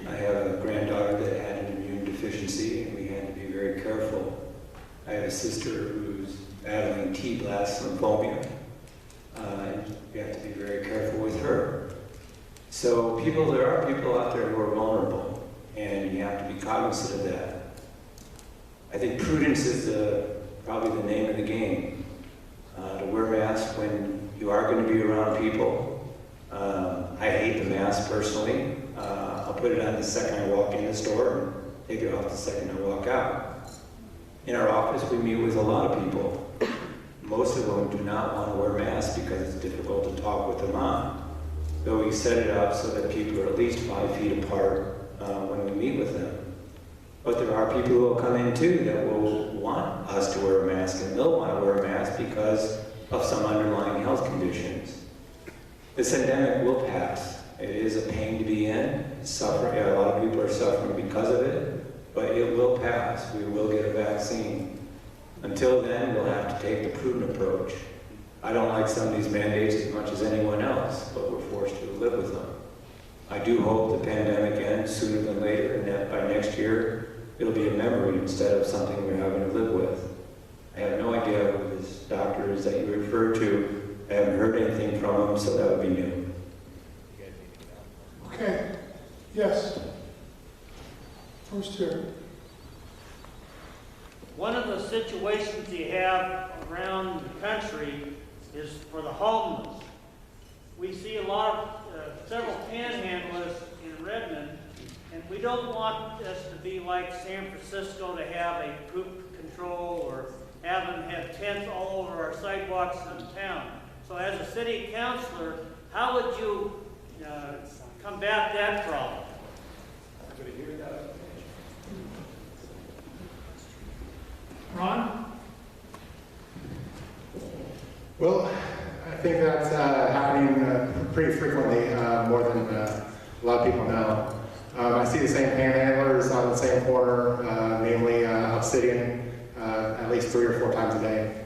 I have a granddaughter that had an immune deficiency, and we had to be very careful. I have a sister who's battling T-blast lymphoma, and we have to be very careful with her. So there are people out there who are vulnerable, and you have to be cognizant of that. I think prudence is probably the name of the game. To wear masks when you are going to be around people. I hate the mask personally. I'll put it on the second I walk in the store and take it off the second I walk out. In our office, we meet with a lot of people. Most of them do not want to wear masks because it's difficult to talk with them on. So we set it up so that people are at least 5 feet apart when we meet with them. But there are people who will come in too that will want us to wear a mask, and they'll want to wear a mask because of some underlying health conditions. This endemic will pass. It is a pain to be in. Suffering. A lot of people are suffering because of it, but it will pass. We will get a vaccine. Until then, we'll have to take the prudent approach. I don't like some of these mandates as much as anyone else, but we're forced to live with them. I do hope the pandemic ends sooner than later, and that by next year, it'll be a memory instead of something we're having to live with. I have no idea who this doctor is that you referred to. I haven't heard anything from him, so that would be new.
Okay, yes. First here.
One of the situations you have around the country is for the homeless. We see a lot of, several panhandlers in Redmond, and we don't want this to be like San Francisco to have a poop control or have them have tents all over our sidewalks in town. So as a city councilor, how would you combat that problem?
Ron?
Well, I think that's happening pretty frequently, more than a lot of people know. I see the same panhandlers on the same corner, namely Obsidian, at least 3 or 4 times a day.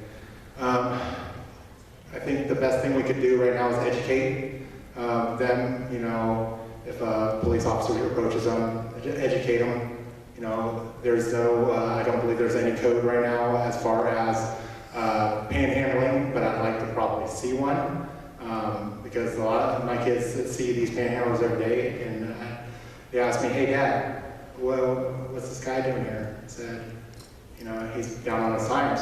I think the best thing we could do right now is educate them, you know, if a police officer approaches them, educate them. You know, there's no, I don't believe there's any code right now as far as panhandling, but I'd like to probably see one, because a lot of my kids see these panhandlers every day, and they ask me, hey Dad, well, what's this guy doing here? I said, you know, he's down on his times.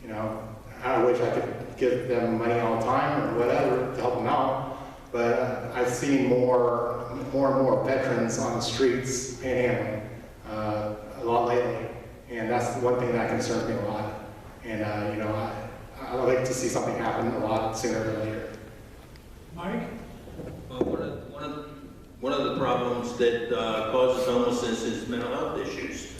You know, I wish I could give them money all the time or whatever to help them out, but I've seen more and more veterans on the streets panhandling a lot lately, and that's the one thing that concerns me a lot. And you know, I would like to see something happen a lot sooner than later.
Mike?
Well, one of the problems that causes homelessness is mental health issues.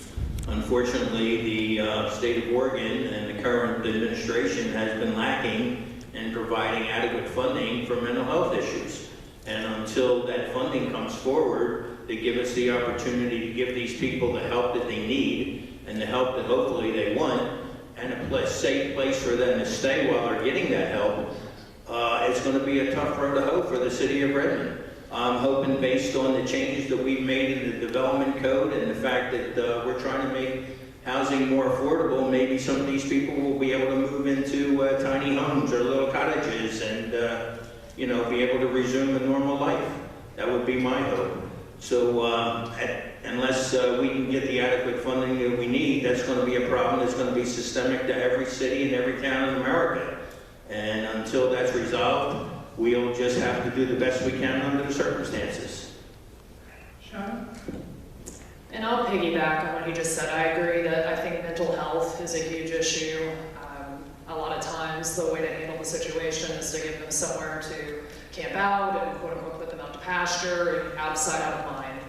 Unfortunately, the state of Oregon and the current administration has been lacking in providing adequate funding for mental health issues. And until that funding comes forward, they give us the opportunity to give these people the help that they need and the help that hopefully they want, and a safe place for them to stay while they're getting that help. It's going to be a tough road to hoe for the city of Redmond. I'm hoping, based on the changes that we've made in the development code and the fact that we're trying to make housing more affordable, maybe some of these people will be able to move into tiny homes or little cottages and you know, be able to resume a normal life. That would be my hope. So unless we can get the adequate funding that we need, that's going to be a problem that's going to be systemic to every city and every town in America. And until that's resolved, we'll just have to do the best we can under the circumstances.
Shannon?
And I'll piggyback on what he just said. I agree that I think mental health is a huge issue. A lot of times the way to handle the situation is to give them somewhere to camp out and quote unquote put them out to pasture and outside, out of mind,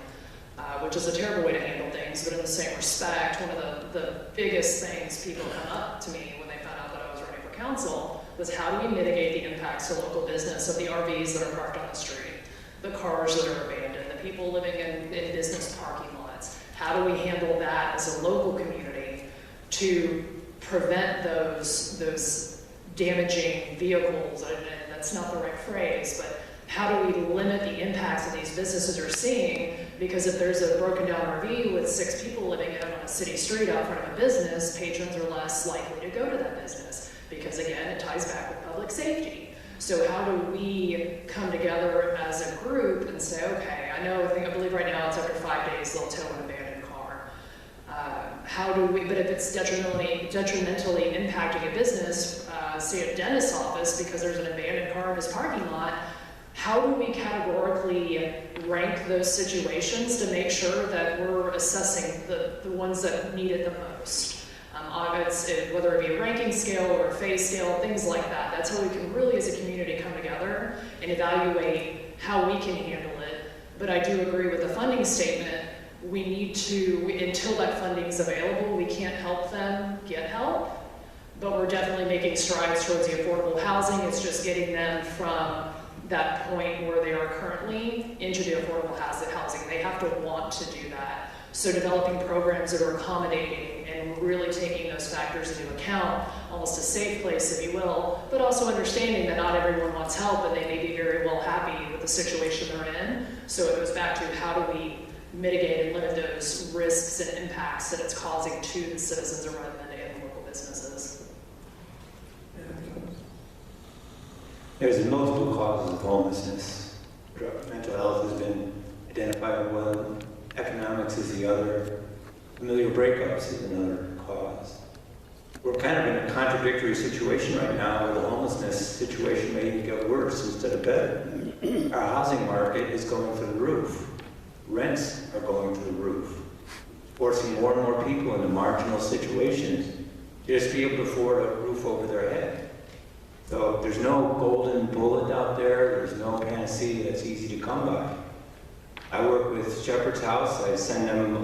which is a terrible way to handle things. But in the same respect, one of the biggest things people come up to me when they found out that I was running for council was how do we mitigate the impacts to local business of the RVs that are parked on the street, the cars that are abandoned, the people living in business parking lots. How do we handle that as a local community to prevent those damaging vehicles? And that's not the right phrase, but how do we limit the impacts that these businesses are seeing? Because if there's a broken down RV with 6 people living in it on a city street out front of a business, patrons are less likely to go to that business. Because again, it ties back with public safety. So how do we come together as a group and say, okay, I believe right now it's after 5 days they'll tow an abandoned car. How do we, but if it's detrimentally impacting a business, say a dentist's office because there's an abandoned car in his parking lot, how do we categorically rank those situations to make sure that we're assessing the ones that need it the most? Whether it be a ranking scale or a phase scale, things like that. That's how we can really, as a community, come together and evaluate how we can handle it. But I do agree with the funding statement. We need to, until that funding is available, we can't help them get help. But we're definitely making strides towards the affordable housing. It's just getting them from that point where they are currently into the affordable housing. They have to want to do that. So developing programs that are accommodating and and we're really taking those factors into account, almost a safe place, if you will, but also understanding that not everyone wants help and they may be very well happy with the situation they're in. So it goes back to how do we mitigate and limit those risks and impacts that it's causing to the citizens of Redmond and local businesses.
There's multiple causes of homelessness. Mental health has been identified one. Economics is the other. Familial breakups is another cause. We're kind of in a contradictory situation right now where the homelessness situation may even get worse instead of better. Our housing market is going through the roof. Rents are going through the roof, forcing more and more people into marginal situations just to be able to afford a roof over their head. So there's no golden bullet out there. There's no panacea that's easy to come by. I work with Shepherd's House. I send them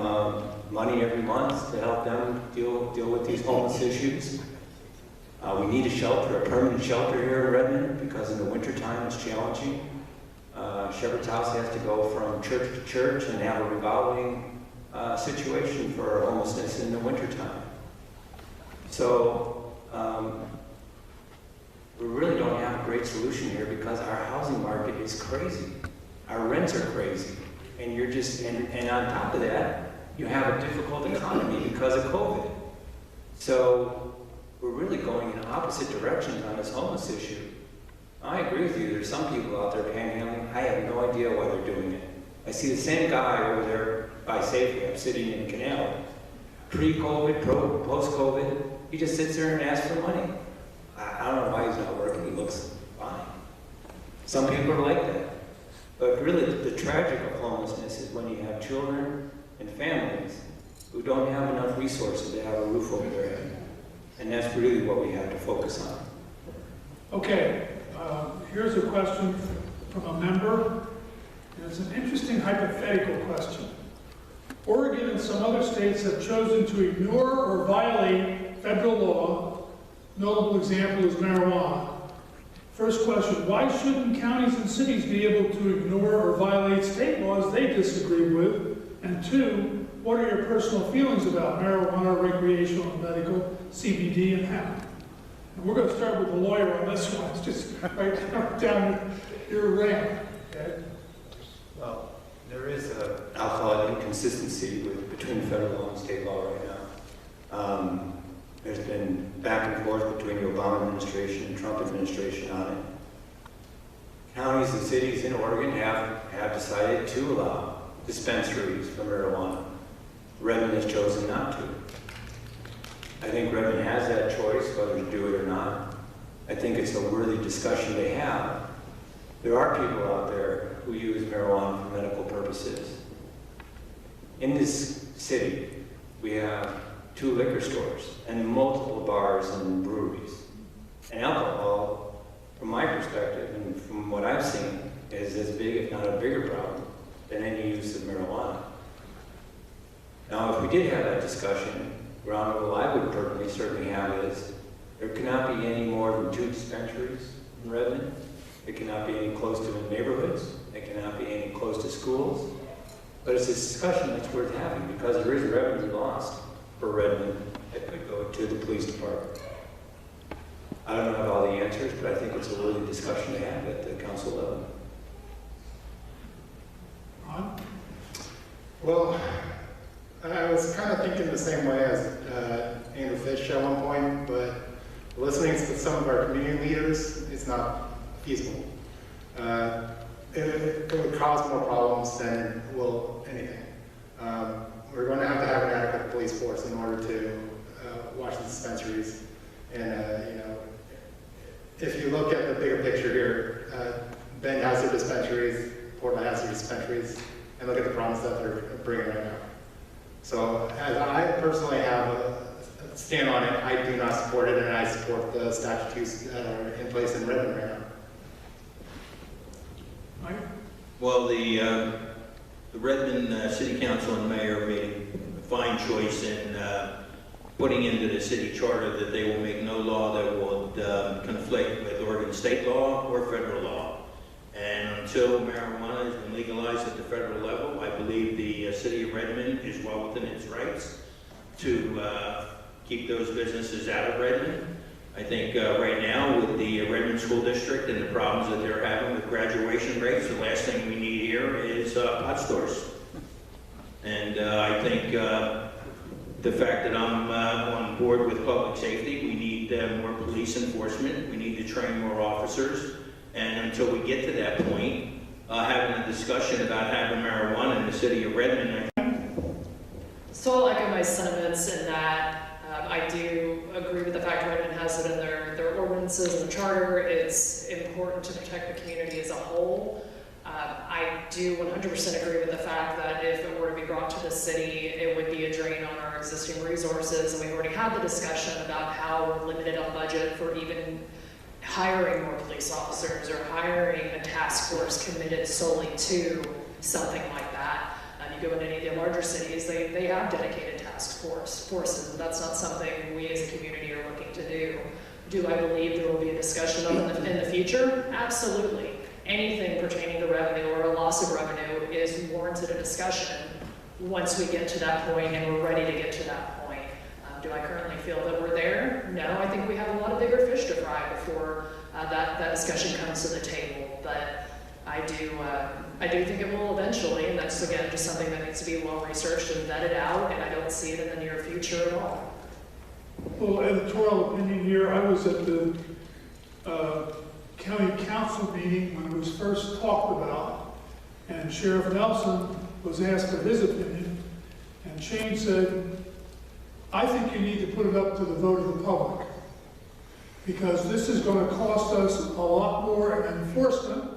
money every month to help them deal with these homeless issues. We need a shelter, a permanent shelter here in Redmond, because in the wintertime it's challenging. Shepherd's House has to go from church to church and have a revolving situation for homelessness in the wintertime. So we really don't have a great solution here because our housing market is crazy. Our rents are crazy. And you're just, and on top of that, you have a difficult economy because of COVID. So we're really going in opposite directions on this homeless issue. I agree with you. There's some people out there panhandling. I have no idea why they're doing it. I see the same guy over there by Safeway. I'm sitting in Canal. Pre-COVID, post-COVID, he just sits there and asks for money. I don't know why he's not working. He looks fine. Some people are like that. But really, the tragic of homelessness is when you have children and families who don't have enough resources to have a roof over their head. And that's really what we have to focus on.
Okay, here's a question from a member. It's an interesting hypothetical question. Oregon and some other states have chosen to ignore or violate federal law. Notable example is marijuana. First question, why shouldn't counties and cities be able to ignore or violate state laws they disagree with? And two, what are your personal feelings about marijuana, recreational and medical, CBD, and hemp? And we're going to start with the lawyer on this one. It's just right down your ramp. Okay?
Well, there is a, I'll call it inconsistency between federal law and state law right now. There's been back and forth between the Obama administration and Trump administration on it. Counties and cities in Oregon have decided to allow dispensaries for marijuana. Redmond has chosen not to. I think Redmond has that choice whether to do it or not. I think it's a worthy discussion to have. There are people out there who use marijuana for medical purposes. In this city, we have 2 liquor stores and multiple bars and breweries. And alcohol, from my perspective and from what I've seen, is as big, if not a bigger problem, than any use of marijuana. Now, if we did have that discussion, ground rule I would certainly have is there cannot be any more than 2 dispensaries in Redmond. It cannot be any close to the neighborhoods. It cannot be any close to schools. But it's a discussion that's worth having because there is revenue lost for Redmond that could go to the police department. I don't have all the answers, but I think it's a worthy discussion to have at the council level.
Ron?
Well, I was kind of thinking the same way as Andrew Fish at one point, but listening to some of our community leaders, it's not feasible. It would cause more problems than it will anything. We're going to have an adequate police force in order to watch the dispensaries. And, you know, if you look at the bigger picture here, Bend has their dispensaries, Portland has their dispensaries, and look at the problems that they're bringing right now. So, as I personally have a stand on it, I do not support it, and I support the statutes that are in place in Redmond right now.
Mike?
Well, the Redmond City Council and Mayor made a fine choice in putting into the city charter that they will make no law that would conflict with Oregon state law or federal law. And until marijuana has been legalized at the federal level, I believe the city of Redmond is well within its rights to keep those businesses out of Redmond. I think right now with the Redmond School District and the problems that they're having with graduation rates, the last thing we need here is pot stores. And I think the fact that I'm on board with public safety, we need more police enforcement, we need to train more officers, and until we get to that point, having a discussion about having marijuana in the city of Redmond.
So I'll echo my sentiments in that I do agree with the fact Redmond has it in their ordinances and the charter. It's important to protect the community as a whole. I do 100% agree with the fact that if it were to be brought to the city, it would be a drain on our existing resources. And we've already had the discussion about how we're limited on budget for even hiring more police officers or hiring a task force committed solely to something like that. You go into any of the larger cities, they have dedicated task forces, but that's not something we as a community are looking to do. Do I believe there will be a discussion on it in the future? Absolutely. Anything pertaining to revenue or a loss of revenue is warranted a discussion once we get to that point and we're ready to get to that point. Do I currently feel that we're there? No, I think we have a lot of bigger fish to fry before that discussion comes to the table. But I do think it will eventually, and that's again just something that needs to be well researched and vetted out, and I don't see it in the near future at all.
Well, editorial opinion here, I was at the county council meeting when it was first talked about, and Sheriff Nelson was asked for his opinion, and Shane said, I think you need to put it up to the vote of the public, because this is going to cost us a lot more in enforcement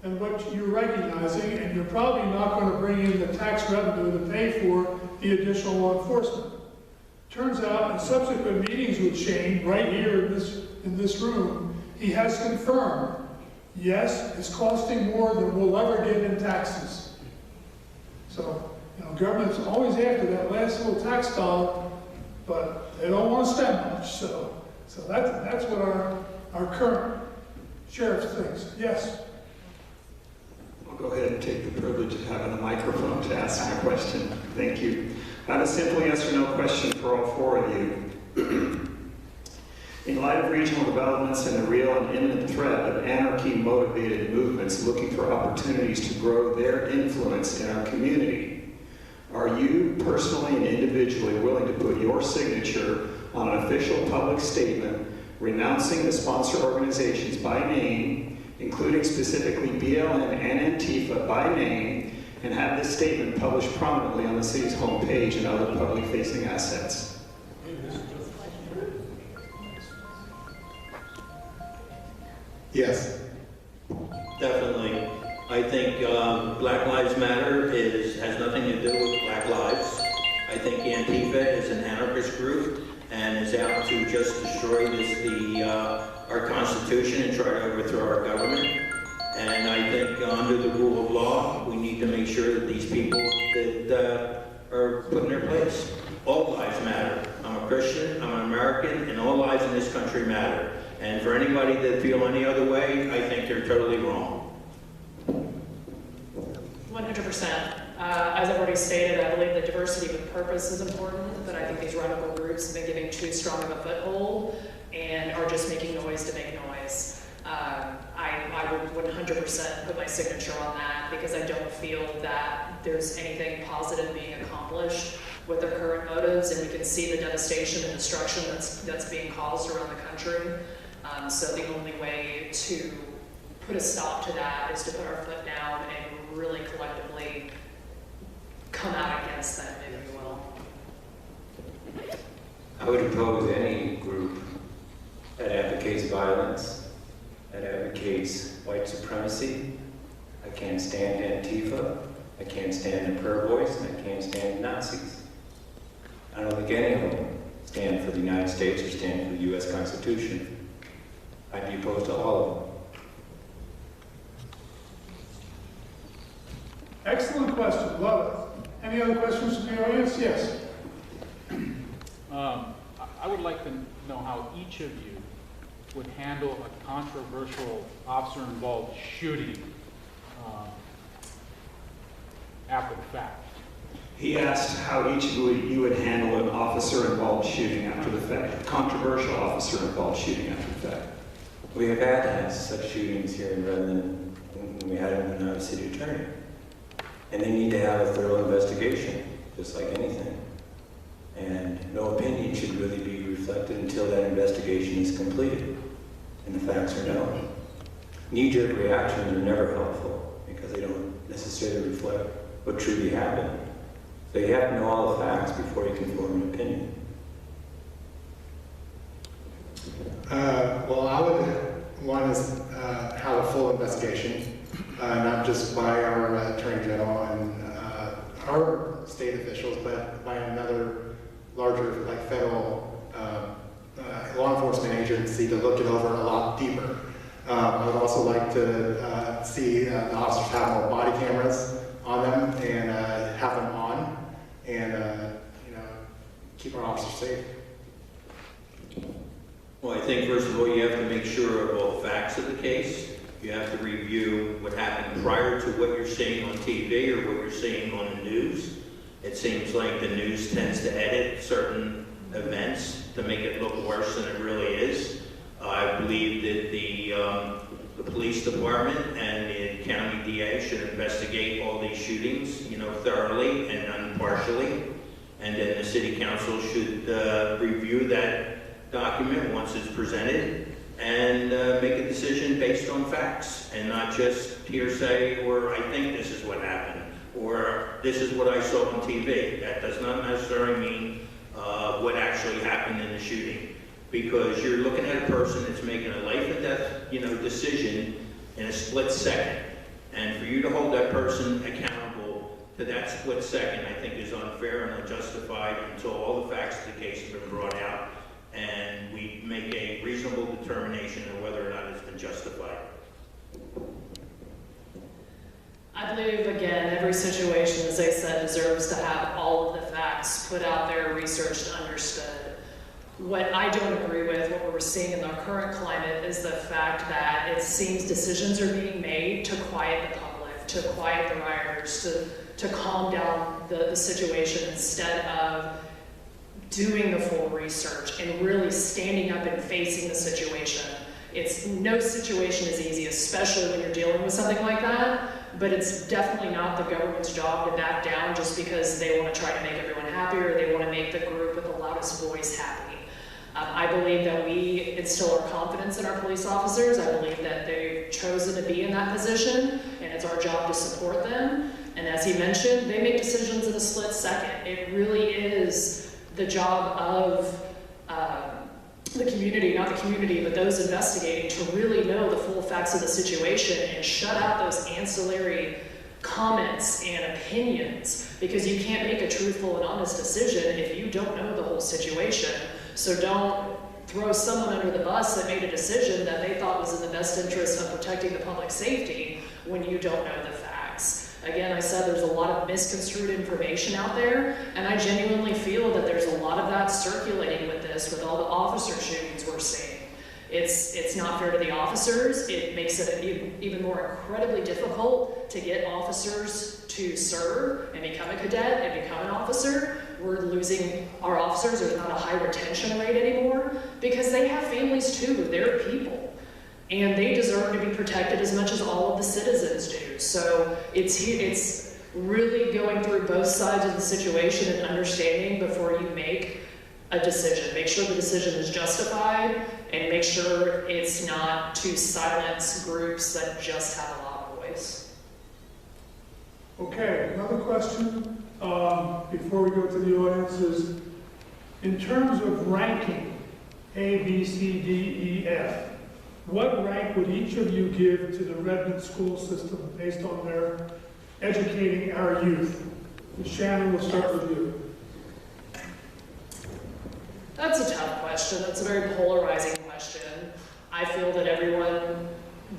than what you're recognizing, and you're probably not going to bring in the tax revenue to pay for the additional law enforcement. Turns out in subsequent meetings with Shane, right here in this room, he has confirmed, yes, it's costing more than we'll ever get in taxes. So, government's always after that last little tax dollar, but they don't want to spend much. So that's what our current sheriff thinks. Yes?
I'll go ahead and take the privilege of having a microphone to ask my question. Thank you. I have a simple yes or no question for all four of you. In light of regional developments and the real and imminent threat of anarchy-motivated movements looking for opportunities to grow their influence in our community, are you personally and individually willing to put your signature on an official public statement renouncing the sponsor organizations by name, including specifically BLM and Antifa by name, and have this statement published prominently on the city's homepage and other public-facing assets?
Yes.
Definitely. I think Black Lives Matter has nothing to do with Black Lives. I think Antifa is an anarchist group and is out to just destroy our Constitution and try to overthrow our government. And I think under the rule of law, we need to make sure that these people that are put in their place. All lives matter. I'm a Christian, I'm an American, and all lives in this country matter. And for anybody that feel any other way, I think they're totally wrong.
100%. As I've already stated, I believe that diversity with purpose is important, but I think these radical groups have been giving too strong of a foothold and are just making noise to make noise. I would 100% put my signature on that because I don't feel that there's anything positive being accomplished with their current motives, and we can see the devastation and destruction that's being caused around the country. So the only way to put a stop to that is to put our foot down and really collectively come out against them, if you will.
I would oppose any group that advocates violence, that advocates white supremacy. I can't stand Antifa, I can't stand the Prayer Boys, and I can't stand Nazis. I don't think any of them stand for the United States or stand for the U.S. Constitution. I'd be opposed to all of them.
Excellent question. Love it. Any other questions from the audience? Yes.
I would like to know how each of you would handle a controversial officer-involved shooting after the fact.
He asked how each of you would handle an officer-involved shooting after the fact, a controversial officer-involved shooting after the fact.
We have had such shootings here in Redmond. We had them when I was city attorney. And they need to have a thorough investigation, just like anything. And no opinion should really be reflected until that investigation is completed and the facts are known. Knee-jerk reactions are never helpful because they don't necessarily reflect what truly happened. So you have to know all the facts before you can form an opinion.
Well, I would want to have a full investigation, not just by our Attorney General and our state officials, but by another larger, like federal law enforcement agency to look it over a lot deeper. I would also like to see the officers have more body cameras on them and have them on, and keep our officers safe.
Well, I think first of all, you have to make sure of all the facts of the case. You have to review what happened prior to what you're seeing on TV or what you're seeing on the news. It seems like the news tends to edit certain events to make it look worse than it really is. I believe that the police department and the county DA should investigate all these shootings, thoroughly and impartially. And then the city council should review that document once it's presented and make a decision based on facts and not just hearsay or I think this is what happened or this is what I saw on TV. That does not necessarily mean what actually happened in the shooting, because you're looking at a person that's making a life and death decision in a split second, and for you to hold that person accountable to that split second I think is unfair and unjustified until all the facts of the case have been brought out and we make a reasonable determination of whether or not it's been justified.
I believe, again, every situation, as I said, deserves to have all of the facts put out there, researched, understood. What I don't agree with, what we're seeing in the current climate, is the fact that it seems decisions are being made to quiet the public, to quiet the rioters, to calm down the situation instead of doing the full research and really standing up and facing the situation. No situation is easy, especially when you're dealing with something like that, but it's definitely not the government's job to back down just because they want to try to make everyone happy or they want to make the group with the loudest voice happy. I believe that we instill our confidence in our police officers. I believe that they've chosen to be in that position, and it's our job to support them. And as he mentioned, they make decisions in a split second. It really is the job of the community, not the community, but those investigating, to really know the full facts of the situation and shut out those ancillary comments and opinions, because you can't make a truthful and honest decision if you don't know the whole situation. So don't throw someone under the bus that made a decision that they thought was in the best interest of protecting the public safety when you don't know the facts. Again, I said there's a lot of misconstrued information out there, and I genuinely feel that there's a lot of that circulating with this, with all the officer shootings we're seeing. It's not fair to the officers. It makes it even more incredibly difficult to get officers to serve and become a cadet and become an officer. We're losing our officers. There's not a high retention rate anymore because they have families too. They're people. And they deserve to be protected as much as all of the citizens do. So it's really going through both sides of the situation and understanding before you make a decision. Make sure the decision is justified and make sure it's not to silence groups that just have a loud voice.
Okay, another question before we go to the audience is, in terms of ranking A, B, C, D, E, F, what rank would each of you give to the Redmond school system based on their educating our youth? Shannon, we'll start with you.
That's a tough question. That's a very polarizing question. I feel that everyone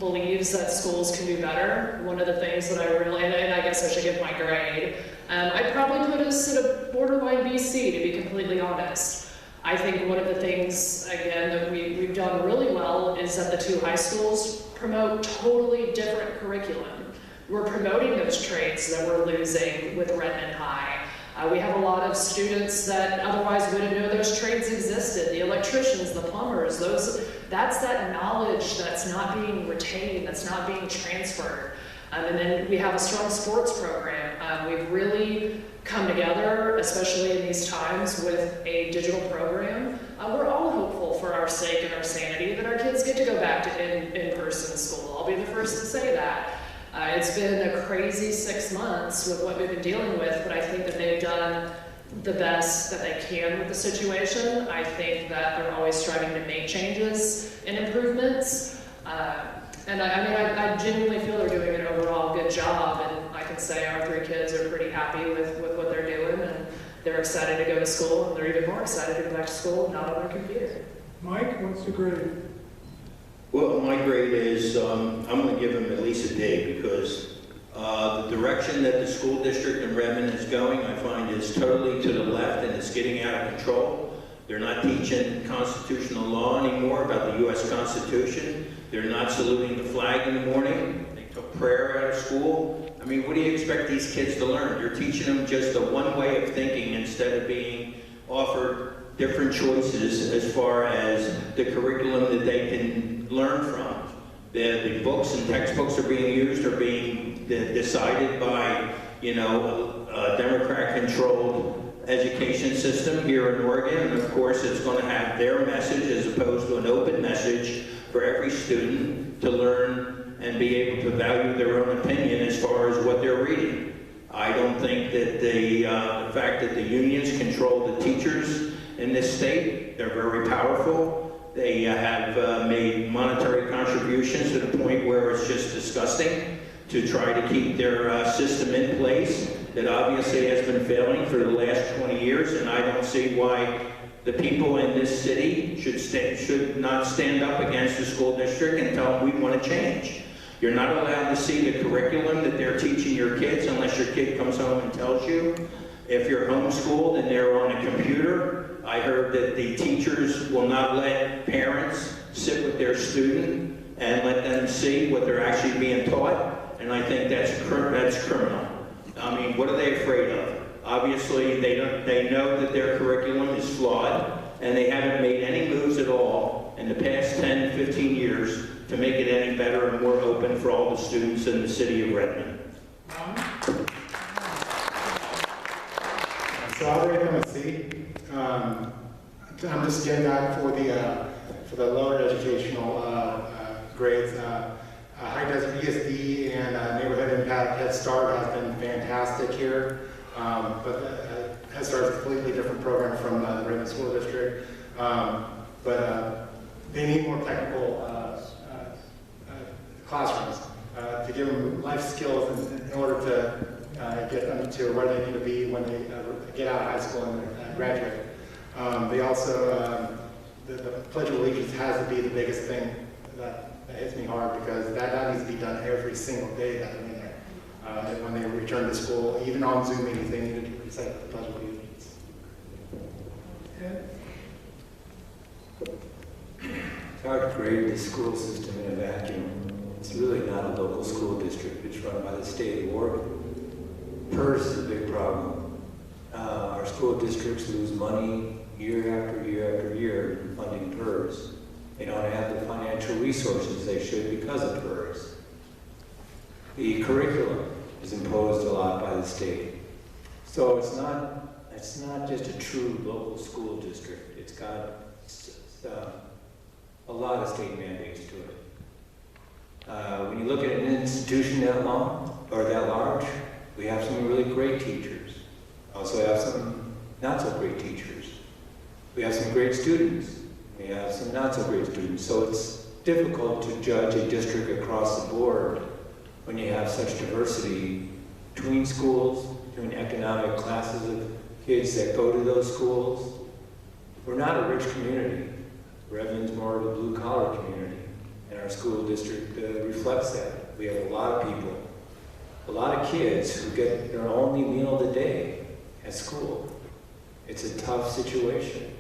believes that schools can do better. One of the things that I really, and I guess I should give my grade, I'd probably put us at a borderline BC, to be completely honest. I think one of the things, again, that we've done really well is that the two high schools promote totally different curriculum. We're promoting those traits that we're losing with Redmond High. We have a lot of students that otherwise wouldn't know those trades existed, the electricians, the plumbers, that's that knowledge that's not being retained, that's not being transferred. And then we have a strong sports program. We've really come together, especially in these times, with a digital program. We're all hopeful for our sake and our sanity that our kids get to go back to in-person school. I'll be the first to say that. It's been a crazy 6 months with what we've been dealing with, but I think that they've done the best that they can with the situation. I think that they're always striving to make changes and improvements. And I genuinely feel they're doing an overall good job, and I can say our 3 kids are pretty happy with what they're doing, and they're excited to go to school, and they're even more excited to go back to school, not on their computer.
Mike, what's the grade?
Well, my grade is, I'm going to give them at least a day, because the direction that the school district in Redmond is going, I find, is totally to the left, and it's getting out of control. They're not teaching constitutional law anymore about the U.S. Constitution. They're not saluting the flag in the morning. They took prayer out of school. I mean, what do you expect these kids to learn? You're teaching them just a one way of thinking instead of being offered different choices as far as the curriculum that they can learn from. The books and textbooks are being used are being decided by, a Democrat-controlled education system here in Oregon, and of course it's going to have their message as opposed to an open message for every student to learn and be able to value their own opinion as far as what they're reading. I don't think that the fact that the unions control the teachers in this state, they're very powerful. They have made monetary contributions to the point where it's just disgusting to try to keep their system in place that obviously has been failing for the last 20 years, and I don't see why the people in this city should not stand up against the school district and tell them we want to change. You're not allowed to see the curriculum that they're teaching your kids unless your kid comes home and tells you. If you're homeschooled and they're on a computer, I heard that the teachers will not let parents sit with their student and let them see what they're actually being taught, and I think that's criminal. I mean, what are they afraid of? Obviously, they know that their curriculum is flawed, and they haven't made any moves at all in the past 10, 15 years to make it any better and more open for all the students in the city of Redmond.
So I'll rate them a C. I'm just getting that for the lower educational grades. High Desert ESD and Neighborhood Impact Head Start has been fantastic here, but Head Start is a completely different program from the Redmond School District. But they need more technical classrooms to give them life skills in order to get them to where they need to be when they get out of high school and graduate. They also, the Pledge of Allegiance has to be the biggest thing that hits me hard, because that needs to be done every single day that they're in there. When they return to school, even on Zoom meetings, they need to recite the Pledge of Allegiance.
It's hard to grade the school system in a vacuum. It's really not a local school district. It's run by the state of Oregon. PERS is a big problem. Our school districts lose money year after year after year in funding PERS. They don't have the financial resources they should because of PERS. The curriculum is imposed a lot by the state. So it's not just a true local school district. It's got a lot of state mandates to it. When you look at an institution that large, we have some really great teachers. Also have some not so great teachers. We have some great students. We have some not so great students. So it's difficult to judge a district across the board when you have such diversity between schools, between economic classes of kids that go to those schools. We're not a rich community. Redmond's more of a blue-collar community, and our school district reflects that. We have a lot of people, a lot of kids who get their only meal of the day at school. It's a tough situation.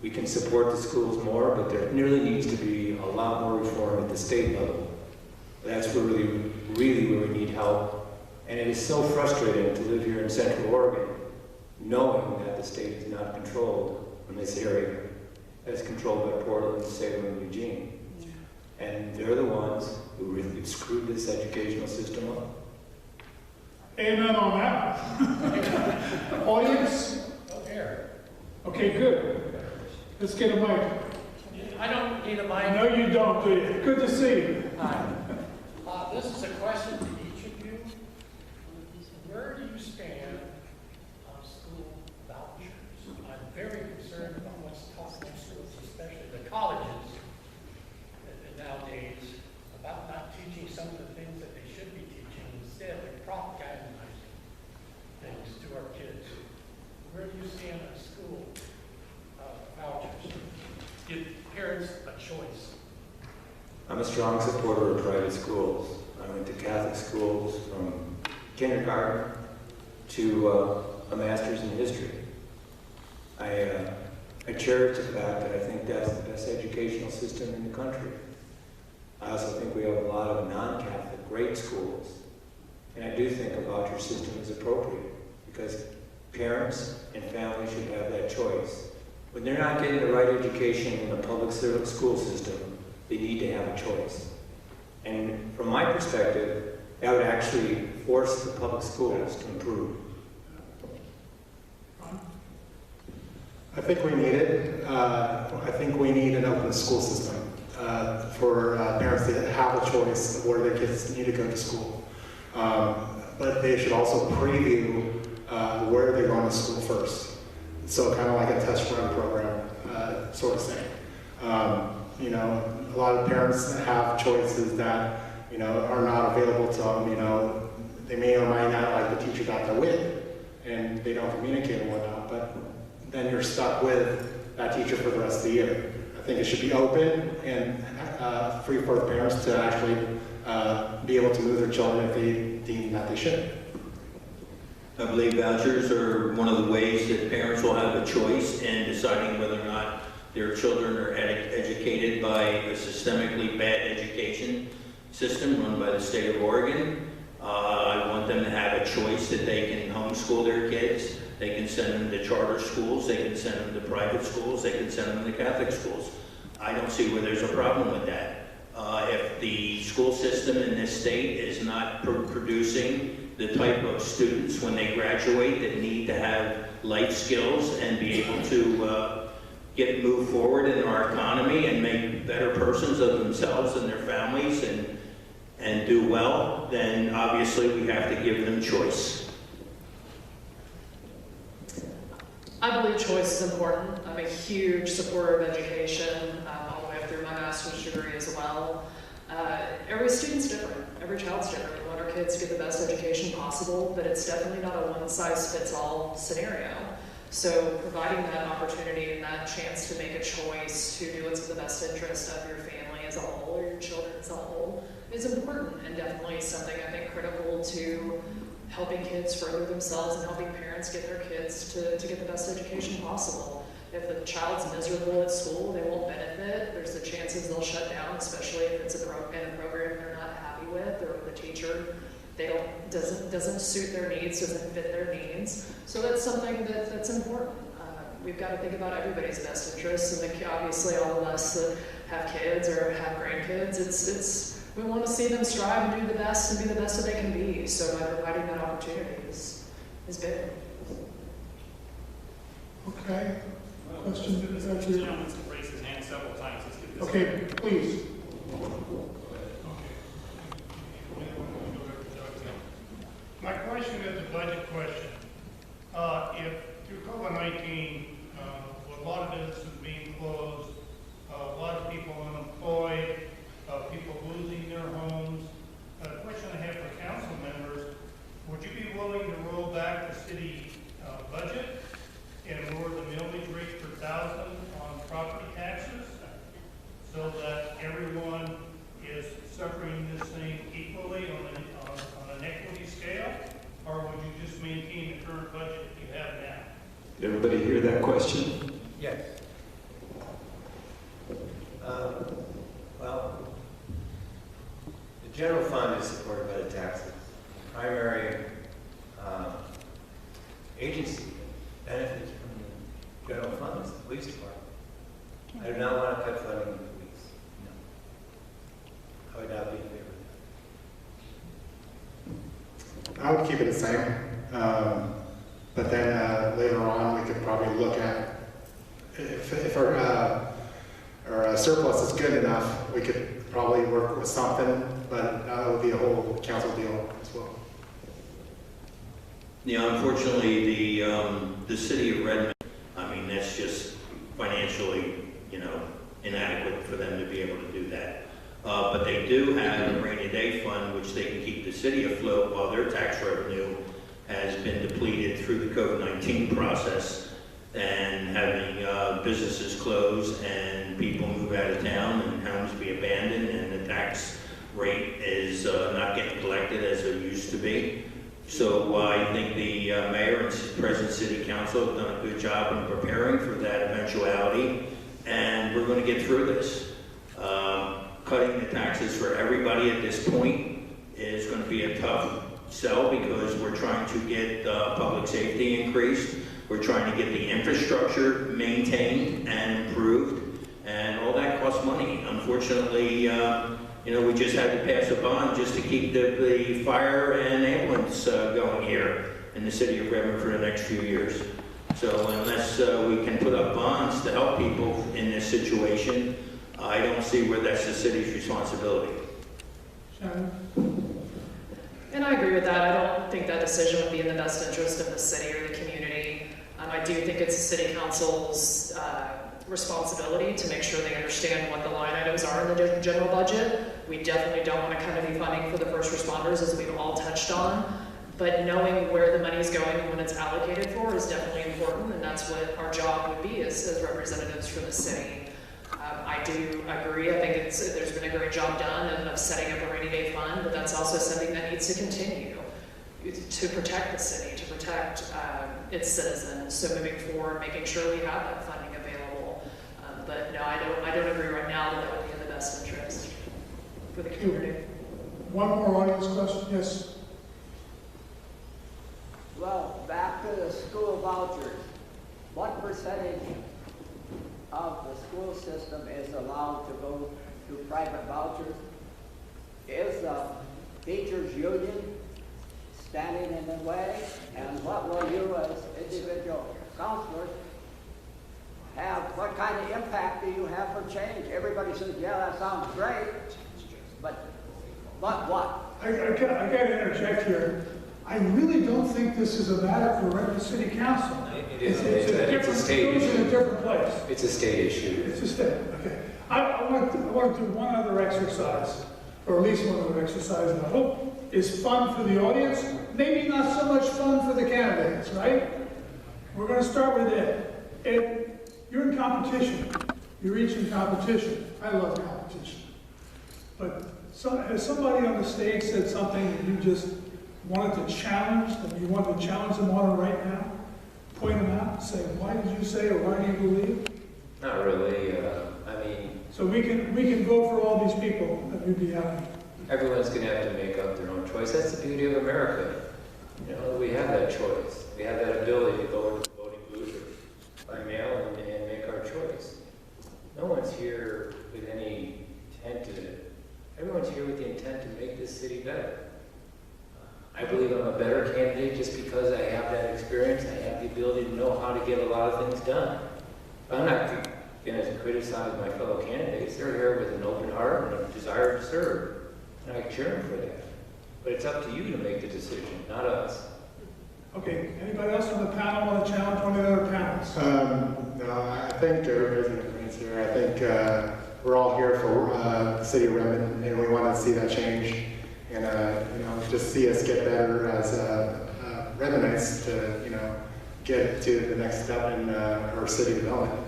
We can support the schools more, but there really needs to be a lot more reform at the state level. That's really where we need help. And it is so frustrating to live here in Central Oregon knowing that the state is not controlled in this area, as controlled by Portland, Salem, and Eugene. And they're the ones who really screwed this educational system up.
Amen on that. Audience? Okay, good. Let's get a mic.
I don't need a mic.
I know you don't, do you? Good to see you.
Hi. This is a question to each of you. Where do you stand on school vouchers? I'm very concerned about what's taught in schools, especially the colleges nowadays, about not teaching some of the things that they should be teaching. Instead, they're propagandizing things to our kids. Where do you stand on school vouchers? Give parents a choice.
I'm a strong supporter of private schools. I went to Catholic schools from kindergarten to a master's in history. I cherish the fact that I think that's the best educational system in the country. I also think we have a lot of non-Catholic great schools. And I do think a voucher system is appropriate because parents and families should have that choice. When they're not getting the right education in the public school system, they need to have a choice. And from my perspective, that would actually force the public schools to improve.
I think we need it. I think we need an open school system for parents to have a choice of where their kids need to go to school. But they should also preview where they're going to school first. So kind of like a test run program sort of thing. You know, a lot of parents have choices that, you know, are not available to them. You know, they may or may not like the teacher that they're with, and they don't communicate and whatnot, but then you're stuck with that teacher for the rest of the year. I think it should be open and free for the parents to actually be able to move their children if they deem that they should.
I believe vouchers are one of the ways that parents will have a choice in deciding whether or not their children are educated by a systemically bad education system run by the state of Oregon. I want them to have a choice that they can homeschool their kids. They can send them to charter schools. They can send them to private schools. They can send them to Catholic schools. I don't see where there's a problem with that. If the school system in this state is not producing the type of students when they graduate that need to have life skills and be able to move forward in our economy and make better persons of themselves and their families and do well, then obviously we have to give them choice.
I believe choice is important. I'm a huge supporter of education, all the way up through my master's degree as well. Every student's different. Every child's different. We want our kids to get the best education possible, but it's definitely not a one-size-fits-all scenario. So providing that opportunity and that chance to make a choice to do what's in the best interest of your family as a whole or your children as a whole is important and definitely something I think critical to helping kids further themselves and helping parents get their kids to get the best education possible. If the child's miserable at school, they won't benefit. There's the chances they'll shut down, especially if it's in a program they're not happy with or with a teacher doesn't suit their needs, doesn't fit their needs. So that's something that's important. We've got to think about everybody's best interests, and obviously all of us that have kids or have grandkids, we want to see them strive and do the best and be the best that they can be. So by providing that opportunity is big.
Okay. Question?
This gentleman's raised his hand several times. Let's get this.
Okay, please.
My question is a budget question. If through COVID-19, with a lot of businesses being closed, a lot of people unemployed, people losing their homes, the question I have for council members, would you be willing to roll back the city budget and lower the millage rate per thousand on property taxes so that everyone is suffering this thing equally on an equity scale? Or would you just maintain the current budget that you have now?
Did everybody hear that question?
Yes. Well, the general fund is supported by the taxes. The primary agency benefits from the general fund is the police department. I do not want to cut funding to the police. No. I would not be in favor of that.
I would keep it the same. But then later on, we could probably look at if our surplus is good enough, we could probably work with something, but that would be a whole council deal as well.
Yeah, unfortunately, the city of Redmond, I mean, that's just financially, inadequate for them to be able to do that. But they do have a rainy day fund, which they can keep the city afloat while their tax revenue has been depleted through the COVID-19 process and having businesses close and people move out of town and homes be abandoned and the tax rate is not getting collected as it used to be. So I think the mayor and present city council have done a good job in preparing for that eventuality, and we're going to get through this. Cutting the taxes for everybody at this point is going to be a tough sell because we're trying to get public safety increased. We're trying to get the infrastructure maintained and improved, and all that costs money. Unfortunately, we just had to pass a bond just to keep the fire and ambulance going here in the city of Redmond for the next few years. So unless we can put up bonds to help people in this situation, I don't see where that's the city's responsibility.
Shannon?
And I agree with that. I don't think that decision would be in the best interest of the city or the community. I do think it's the city council's responsibility to make sure they understand what the line items are in the general budget. We definitely don't want to cut any funding for the first responders, as we've all touched on. But knowing where the money is going and when it's allocated for is definitely important, and that's what our job would be as representatives for the city. I do agree. I think there's been a great job done of setting up a rainy day fund, but that's also something that needs to continue to protect the city, to protect its citizens. So moving forward, making sure we have that funding available. But no, I don't agree right now that would be in the best interest for the community.
One more audience question, yes.
Well, back to the school vouchers. What percentage of the school system is allowed to go to private vouchers? Is the teachers' union standing in the way? And what will you as individual counselors have? What kind of impact do you have for change? Everybody says, yeah, that sounds great, but what?
I got to interject here. I really don't think this is a matter for Redmond City Council.
It's a state issue.
It's in a different place.
It's a state issue.
It's a state, okay. I want to do one other exercise, or at least one other exercise that I hope is fun for the audience, maybe not so much fun for the candidates, right? We're going to start with Ed. Ed, you're in competition. You're each in competition. I love competition. But has somebody on the stage said something that you just wanted to challenge, that you wanted to challenge them on right now? Point them out and say, why did you say, or why do you believe?
Not really.
So we can vote for all these people that we'd be having.
Everyone's going to have to make up their own choice. That's the beauty of America. We have that choice. We have that ability to go into the voting booth or by mail and make our choice. No one's here with any intent to. Everyone's here with the intent to make this city better. I believe I'm a better candidate just because I have that experience. I have the ability to know how to get a lot of things done. I'm not going to criticize my fellow candidates. They're here with an open heart and a desire to serve. And I cheer them for that. But it's up to you to make the decision, not us.
Okay, anybody else on the panel want to challenge one of the other panels?
No, I think everybody's in agreement here. I think we're all here for the city of Redmond, and we want to see that change. And just see us get better as Redmondites to get to the next step in our city development.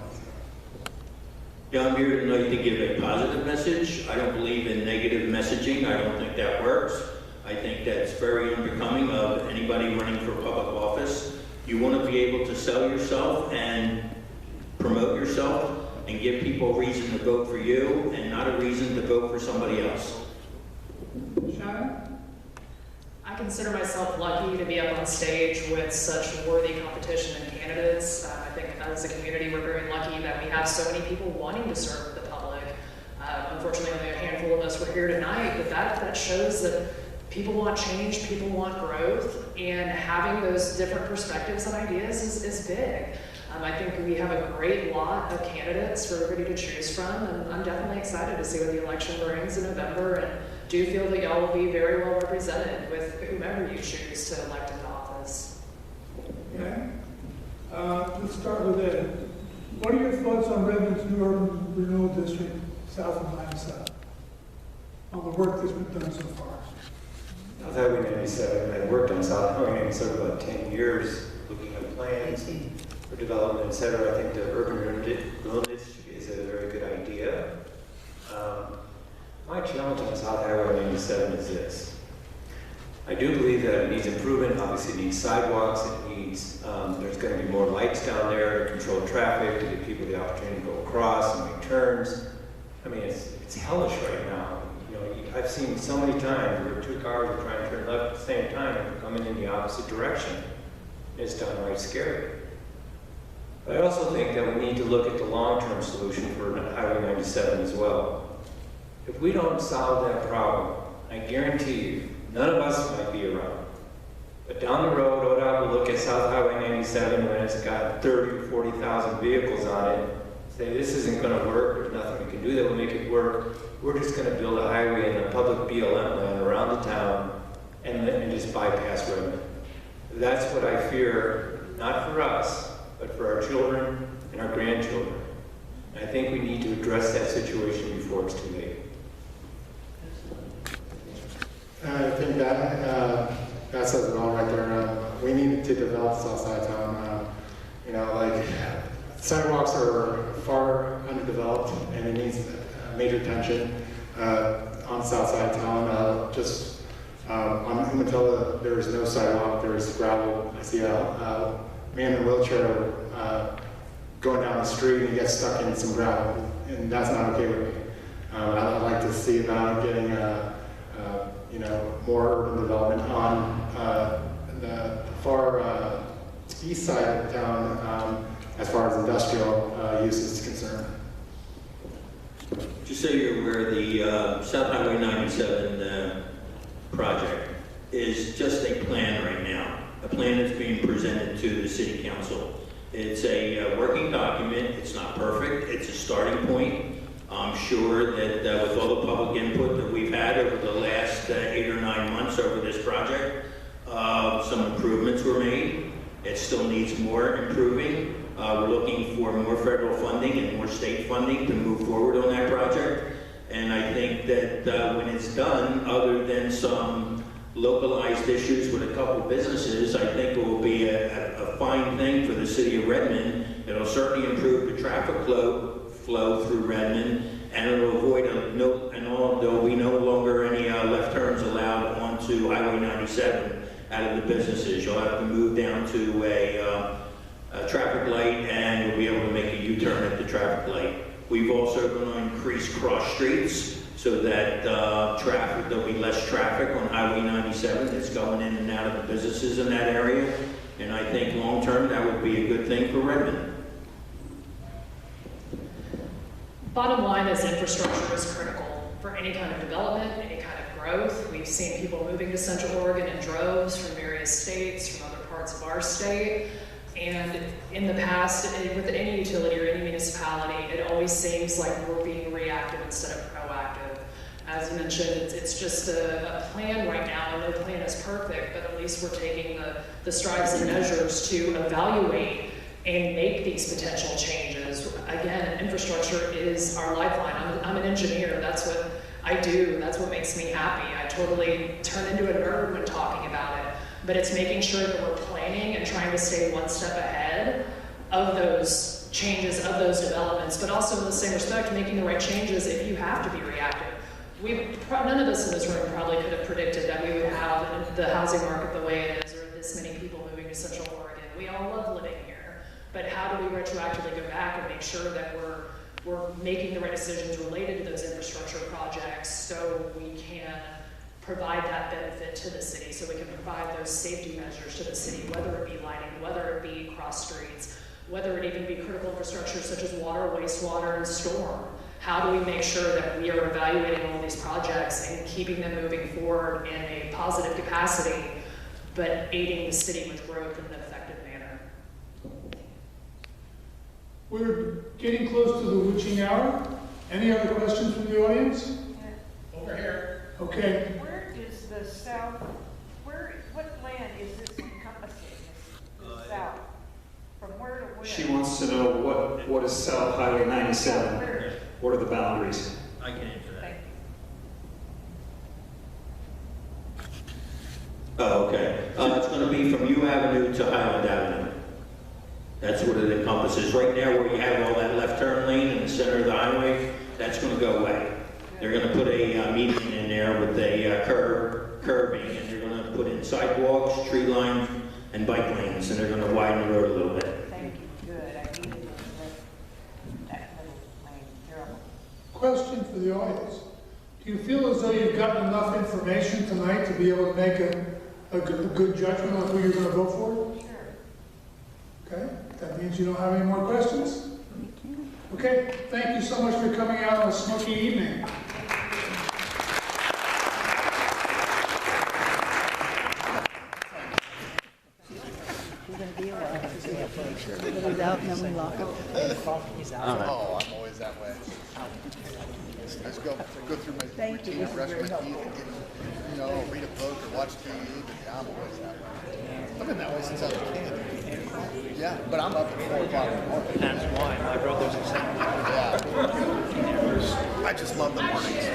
Yeah, I'm here tonight to give a positive message. I don't believe in negative messaging. I don't think that works. I think that's very unbecoming of anybody running for public office. You want to be able to sell yourself and promote yourself and give people a reason to vote for you and not a reason to vote for somebody else.
Shannon?
I consider myself lucky to be up on stage with such worthy competition and candidates. I think as a community, we're very lucky that we have so many people wanting to serve the public. Unfortunately, only a handful of us were here tonight, but that shows that people want change, people want growth, and having those different perspectives and ideas is big. I think we have a great lot of candidates for everybody to choose from, and I'm definitely excited to see what the election brings in November, and do feel that y'all will be very well represented with whomever you choose to elect into office.
Okay. Let's start with Ed. What are your thoughts on Redmond's new urban renewal district, south of 97, on the work that's been done so far?
South Highway 97, I worked on South Highway 97 for about 10 years, looking at plans for development, et cetera. I think the urban renewal district is a very good idea. My challenge on South Highway 97 is this. I do believe that it needs improvement. Obviously, it needs sidewalks. It needs, there's going to be more lights down there to control traffic, to give people the opportunity to go across and make turns. I mean, it's hellish right now. You know, I've seen so many times where two cars are trying to turn left at the same time and they're coming in the opposite direction. It's downright scary. But I also think that we need to look at the long-term solution for Highway 97 as well. If we don't solve that problem, I guarantee you, none of us might be around. But down the road, ODOT will look at South Highway 97 when it's got 30 or 40,000 vehicles on it, say this isn't going to work, there's nothing we can do that will make it work. We're just going to build a highway in the public BLM land around the town and just bypass Redmond. That's what I fear, not for us, but for our children and our grandchildren. And I think we need to address that situation before it's too late.
I think that says it all right there. We need to develop the south side of town. You know, like sidewalks are far underdeveloped, and it needs major attention on the south side of town. On Umatilla, there is no sidewalk. There is gravel. I see a man in a wheelchair going down the street, and he gets stuck in some gravel, and that's not okay with me. I'd like to see about getting you know, more urban development on the far east side of town as far as industrial use is concerned.
Just so you're aware, the South Highway 97 project is just a plan right now, a plan that's being presented to the City Council. It's a working document. It's not perfect. It's a starting point. I'm sure that with all the public input that we've had over the last 8 or 9 months over this project, some improvements were made. It still needs more improving. We're looking for more federal funding and more state funding to move forward on that project. And I think that when it's done, other than some localized issues with a couple businesses, I think it will be a fine thing for the city of Redmond. It'll certainly improve the traffic flow through Redmond, and it'll avoid there'll be no longer any left turns allowed onto Highway 97 out of the businesses. You'll have to move down to a traffic light, and you'll be able to make a U-turn at the traffic light. We've also going to increase cross streets so that there'll be less traffic on Highway 97 that's going in and out of the businesses in that area. And I think long-term, that would be a good thing for Redmond.
Bottom line is infrastructure is critical for any kind of development, any kind of growth. We've seen people moving to Central Oregon in droves from various states, from other parts of our state. And in the past, with any utility or any municipality, it always seems like we're being reactive instead of proactive. As you mentioned, it's just a plan right now, and no plan is perfect, but at least we're taking the strides and measures to evaluate and make these potential changes. Again, infrastructure is our lifeline. I'm an engineer. That's what I do. That's what makes me happy. I totally turn into a nerd when talking about it. But it's making sure that we're planning and trying to stay one step ahead of those changes, of those developments, but also in the same respect, making the right changes if you have to be reactive. None of us in this room probably could have predicted that we would have the housing market the way it is, or this many people moving to Central Oregon. We all love living here, but how do we retroactively go back and make sure that we're making the right decisions related to those infrastructure projects so we can provide that benefit to the city, so we can provide those safety measures to the city, whether it be lighting, whether it be cross streets, whether it even be critical infrastructure such as water, wastewater, and storm. How do we make sure that we are evaluating all these projects and keeping them moving forward in a positive capacity, but aiding the city with growth in an effective manner?
We're getting close to the witching hour. Any other questions from the audience?
Over here.
Okay.
Where is the south, what land is this encompassing, the south? From where to where?
She wants to know what is South Highway 97? What are the boundaries?
I can answer that.
Thank you.
Oh, okay. It's going to be from U Avenue to Highland Avenue. That's what it encompasses. Right now, where you have all that left turn lane in the center of the highway, that's going to go away. They're going to put a median in there with a curbing, and they're going to put in sidewalks, tree lines, and bike lanes, and they're going to widen the road a little bit.
Thank you, good, I needed that little lane, terrible.
Question for the audience. Do you feel as though you've gotten enough information tonight to be able to make a good judgment on who you're going to vote for?
Sure.
Okay, that means you don't have any more questions? Okay, thank you so much for coming out on a smoky evening.
Without, and then we lock up.
Oh, I'm always that way. I just go through my routine, brush my teeth, and get, read a book or watch TV, but yeah, I'm always that way. I've been that way since I was a kid. Yeah, but I'm up at 4 o'clock in the morning. That's why my brother's the same way. Yeah. I just love the mornings.